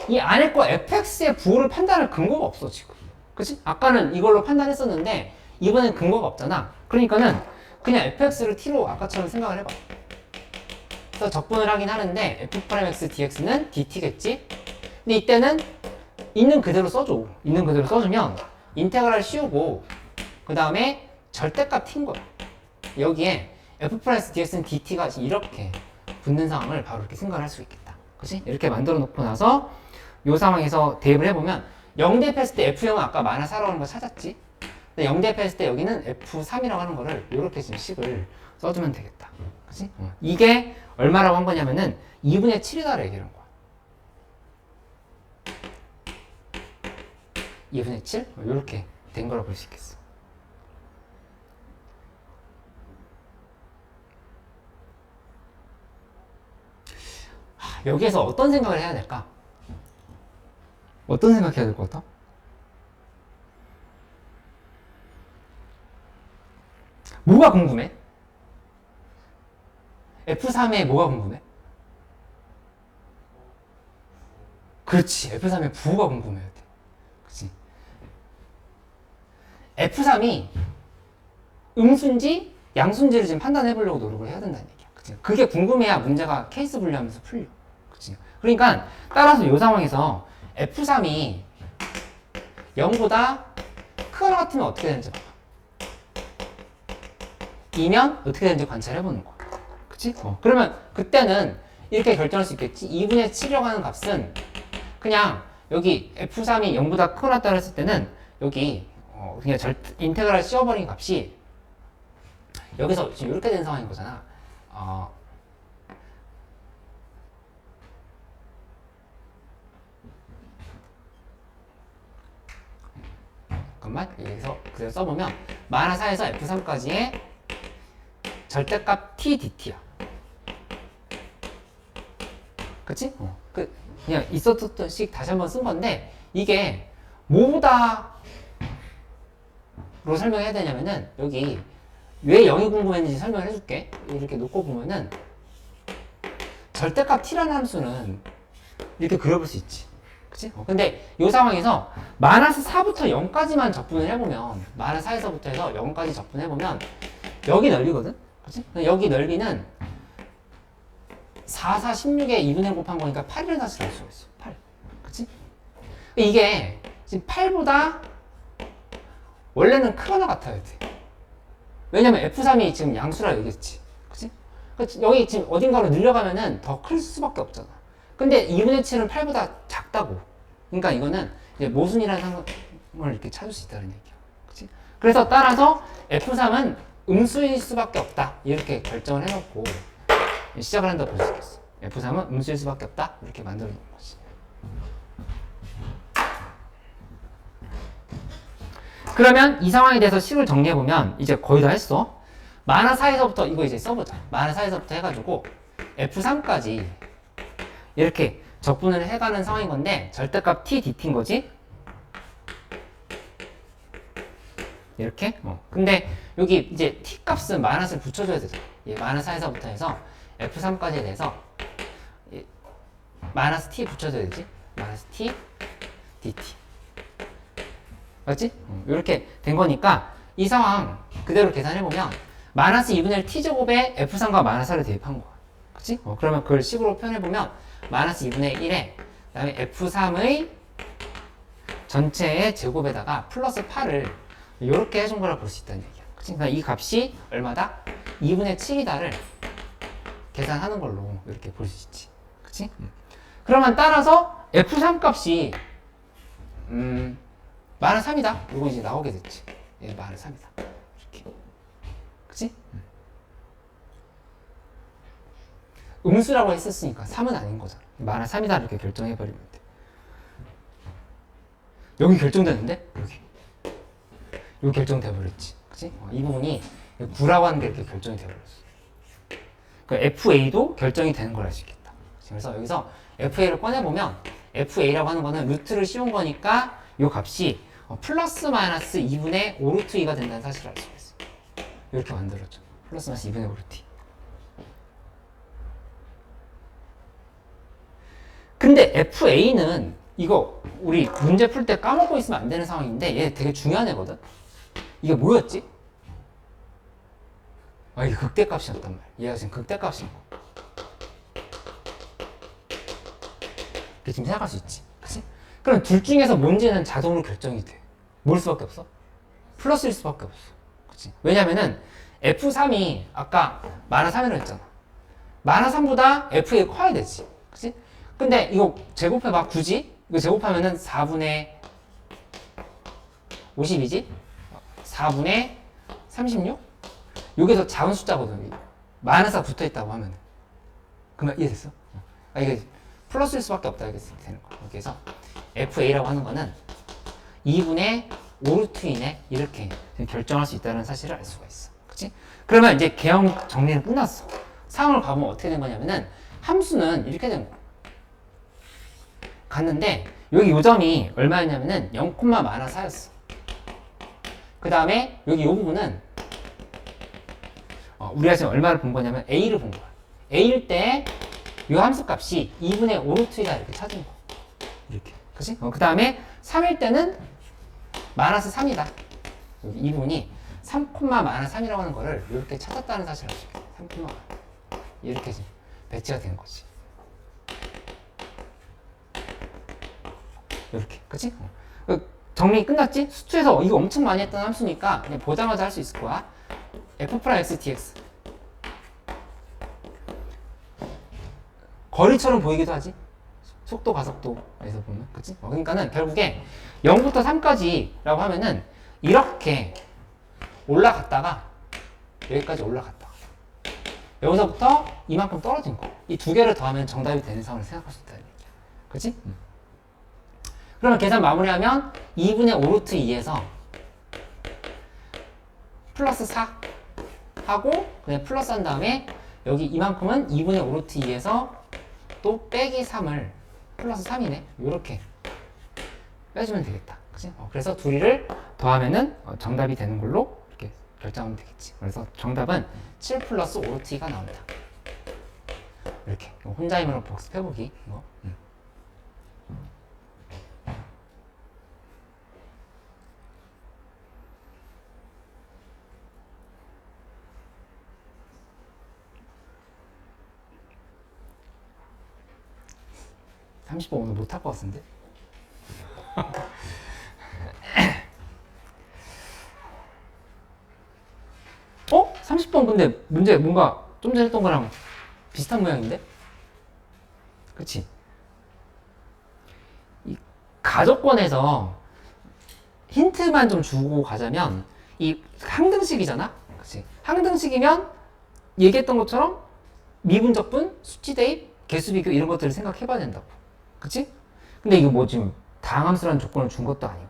이 안에 거 fx의 부호를 판단할 근거가 없어 지금. 그치? 아까는 이걸로 판단했었는데 이번엔 근거가 없잖아. 그러니까는 그냥 fx를 t로 아까처럼 생각을 해봐. 그래서 적분을 하긴 하는데 f'(x) dx는 dt겠지? 근데 이때는 있는 그대로 써줘. 있는 그대로 써주면 인테그랄 씌우고 그 다음에 절대값 t인 거야. 여기에 f'(x) dx는 dt가 이렇게 붙는 상황을 바로 이렇게 생각을 할 수 있겠다. 그치? 이렇게 만들어 놓고 나서 이 상황에서 대입을 해보면 0 대입했을 때 f0은 아까 마이너스 4라고 하는 거 찾았지? 근데 0 대입했을 때 여기는 f3이라고 하는 거를 이렇게 지금 식을 써주면 되겠다. 그치? 이게 얼마라고 한 거냐면은 2분의 7이다 얘기를 한 거야. 2분의 7? 이렇게 된 거라고 볼 수 있겠어. 여기에서 어떤 생각을 해야 될까? 어떤 생각 해야 될 것 같아? 뭐가 궁금해? F3에 뭐가 궁금해? 그렇지. F3의 부호가 궁금해야 돼. 그치? F3이 음수인지 양수인지를 지금 판단해 보려고 노력을 해야 된다는 얘기야. 그치? 그게 궁금해야 문제가 케이스 분류하면서 풀려. 그치? 그러니까 따라서 이 상황에서 F3이 0보다 크거나 같으면 어떻게 되는지 봐봐. 2면 어떻게 되는지 관찰해보는 거야. 그치? 그러면 그때는 이렇게 결정할 수 있겠지. 2분의 7이라고 하는 값은 그냥 여기 F3이 0보다 크거나 같다 했을 때는 여기 그냥 인테그랄 씌워버린 값이 여기서 지금 이렇게 된 상황인 거잖아. 잠깐만 여기서 그대로 써보면 마이너스 4에서 F3까지의 절대값 t dt야. 그치? 그냥 있었던 식 다시 한번 쓴 건데 이게 뭐보다로 설명해야 되냐면은 여기 왜 0이 궁금했는지 설명을 해줄게. 이렇게 놓고 보면은 절대값 t라는 함수는 이렇게 그려볼 수 있지. 그치? 근데 이 상황에서 마이너스 4부터 0까지만 적분을 해보면 마이너스 4에서부터 해서 0까지 적분해보면 여기 넓이거든? 그치? 여기 넓이는 4, 4, 16에 2분의 1 곱한 거니까 8이라는 사실을 알 수가 있어. 8. 그치? 이게 지금 8보다 원래는 크거나 같아야 돼. 왜냐면 F3이 지금 양수라 얘기했지. 그치? 여기 지금 어딘가로 늘려가면은 더 클 수밖에 없잖아. 근데 2분의 7은 8보다 작다고. 그러니까 이거는 이제 모순이라는 상황을 이렇게 찾을 수 있다는 얘기야. 그치? 그치? 그래서 따라서 F3은 음수일 수밖에 없다. 이렇게 결정을 해놓고 시작을 한다고 볼 수 있겠어. F3은 음수일 수밖에 없다. 이렇게 만들어 놓은 거지. 그러면 이 상황에 대해서 식을 정리해보면 이제 거의 다 했어. 마나 4에서부터 이거 이제 써보자. 마나 4에서부터 해가지고 F3까지 이렇게 적분을 해가는 상황인 건데 절대값 t dt인 거지. 이렇게. 근데 여기 이제 t 값은 마이너스를 붙여줘야 되잖아. 마이너스 4에서부터 해서 F3까지에 대해서 마이너스 t 붙여줘야 되지. 마이너스 t dt. 맞지? 이렇게 된 거니까 이 상황 그대로 계산해보면 마이너스 2분의 1 t제곱에 F3과 마이너스 4를 대입한 거야. 그치? 그러면 그걸 식으로 표현해보면 마이너스 2분의 1에 그 다음에 F3의 전체의 제곱에다가 플러스 8을 이렇게 해준 거라 볼 수 있다는 얘기야. 그치? 그러니까 이 값이 얼마다? 2분의 7이다를 계산하는 걸로 이렇게 볼 수 있지. 그치? 그러면 따라서 F3 값이 마이너스 3이다. 이거 이제 나오게 됐지. 예, 마이너스 3이다. 이렇게. 그치? 음수라고 했었으니까 3은 아닌 거잖아. 마이너스 3이다. 이렇게 결정해버리면 돼. 여기 결정되는데? 여기 결정돼버렸지. 그치? 이 부분이 9라고 하는 게 이렇게 결정이 돼버렸어. 그러니까 FA도 결정이 되는 걸 알 수 있겠다. 그래서 여기서 FA를 꺼내보면 FA라고 하는 거는 루트를 씌운 거니까 이 값이 플러스 마이너스 2분의 5 루트 2가 된다는 사실을 알 수가 있어요. 이렇게 만들었죠. 플러스 마이너스 2분의 5 루트 2. 근데 FA는 이거 우리 문제 풀 때 까먹고 있으면 안 되는 상황인데 얘 되게 중요한 애거든. 이게 뭐였지? 아, 이게 극대값이었단 말이야. 얘가 지금 극대값인 거. 이렇게 지금 생각할 수 있지. 그치? 그럼 둘 중에서 뭔지는 자동으로 결정이 돼. 뭘 수밖에 없어? 플러스일 수밖에 없어. 그치? 왜냐면은 F3이 아까 마이너스 3이라고 했잖아. 마이너스 3보다 FA 커야 되지. 그치? 근데 이거 제곱해봐. 굳이? 이거 제곱하면은 4분의 50이지? 4분의 36? 요게 더 작은 숫자거든. 마이너스가 붙어 있다고 하면은. 그러면 이해됐어? 이게 플러스일 수밖에 없다. 이렇게 되는 거야. 그래서 FA라고 하는 거는 2분의 5루트 이네 이렇게 결정할 수 있다는 사실을 알 수가 있어. 그치? 그러면 이제 개형 정리는 끝났어. 상황을 가보면 어떻게 된 거냐면은 함수는 이렇게 된 거야. 갔는데 여기 요점이 얼마였냐면은 0, 마이너스 4였어. 그 다음에 여기 요 부분은 우리가 지금 얼마를 본 거냐면 A를 본 거야. A일 때 이 함수 값이 2분의 5 루트 2다 이렇게 찾은 거. 이렇게. 그치? 그 다음에 3일 때는 마이너스 3이다. 여기 이 부분이 3, 마이너스 3이라고 하는 거를 이렇게 찾았다는 사실을 알 수 있겠다. 3, 이렇게 지금 배치가 된 거지. 이렇게. 그치? 정리 끝났지? 수투에서 이거 엄청 많이 했던 함수니까 그냥 보자마자 할 수 있을 거야. f'(x) dx. 거리처럼 보이기도 하지. 속도 가속도에서 보면. 그치? 그러니까는 결국에 0부터 3까지라고 하면은 이렇게 올라갔다가 여기까지 올라갔다가 여기서부터 이만큼 떨어진 거. 이 두 개를 더하면 정답이 되는 상황을 생각할 수 있다는 얘기야. 그치? 그러면 계산 마무리하면 2분의 5 루트 2에서 플러스 4 하고 그냥 플러스 한 다음에 여기 이만큼은 2분의 5 루트 2에서 또 빼기 3을 플러스 3이네. 이렇게 빼주면 되겠다. 그치? 그래서 둘이를 더하면은 정답이 되는 걸로 이렇게 결정하면 되겠지. 그래서 정답은 7 플러스 5 루트 2가 나온다. 이렇게 혼자 힘으로 복습해보기. 이거. 30번 오늘 못할 것 같은데? 30번 근데 문제 뭔가 좀 전에 했던 거랑 비슷한 모양인데? 그치? 이 가족권에서 힌트만 좀 주고 가자면 이 항등식이잖아. 그치? 항등식이면 얘기했던 것처럼 미분적분, 수치 대입, 개수 비교 이런 것들을 생각해 봐야 된다고. 그치? 근데 이거 뭐 지금 다항함수라는 조건을 준 것도 아니고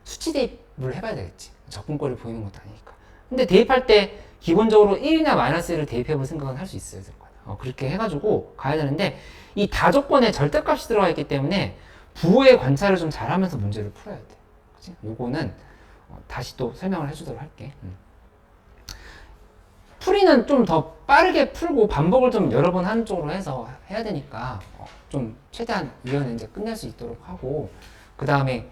수치 대입을 해봐야 되겠지. 적분꼴이 보이는 것도 아니니까. 근데 대입할 때 기본적으로 1이나 마이너스 1을 대입해 볼 생각은 할 수 있어야 될 거야. 그렇게 해가지고 가야 되는데 이 다조건에 절대값이 들어가 있기 때문에 부호의 관찰을 좀 잘하면서 문제를 풀어야 돼. 그치? 요거는 다시 또 설명을 해주도록 할게. 풀이는 좀 더 빠르게 풀고 반복을 좀 여러 번 하는 쪽으로 해서 해야 되니까 좀 최대한 이번에 이제 끝낼 수 있도록 하고 그 다음에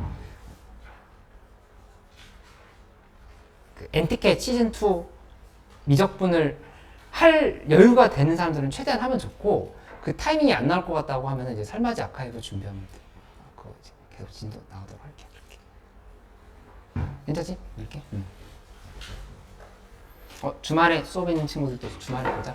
그 엔티켓 시즌2 미적분을 할 여유가 되는 사람들은 최대한 하면 좋고 그 타이밍이 안 나올 것 같다고 하면 이제 설맞이 아카이브 준비하면 돼. 그거 이제 계속 진도 나오도록 할게. 이렇게. 괜찮지? 이렇게. 주말에 수업 있는 친구들도 주말에 보자.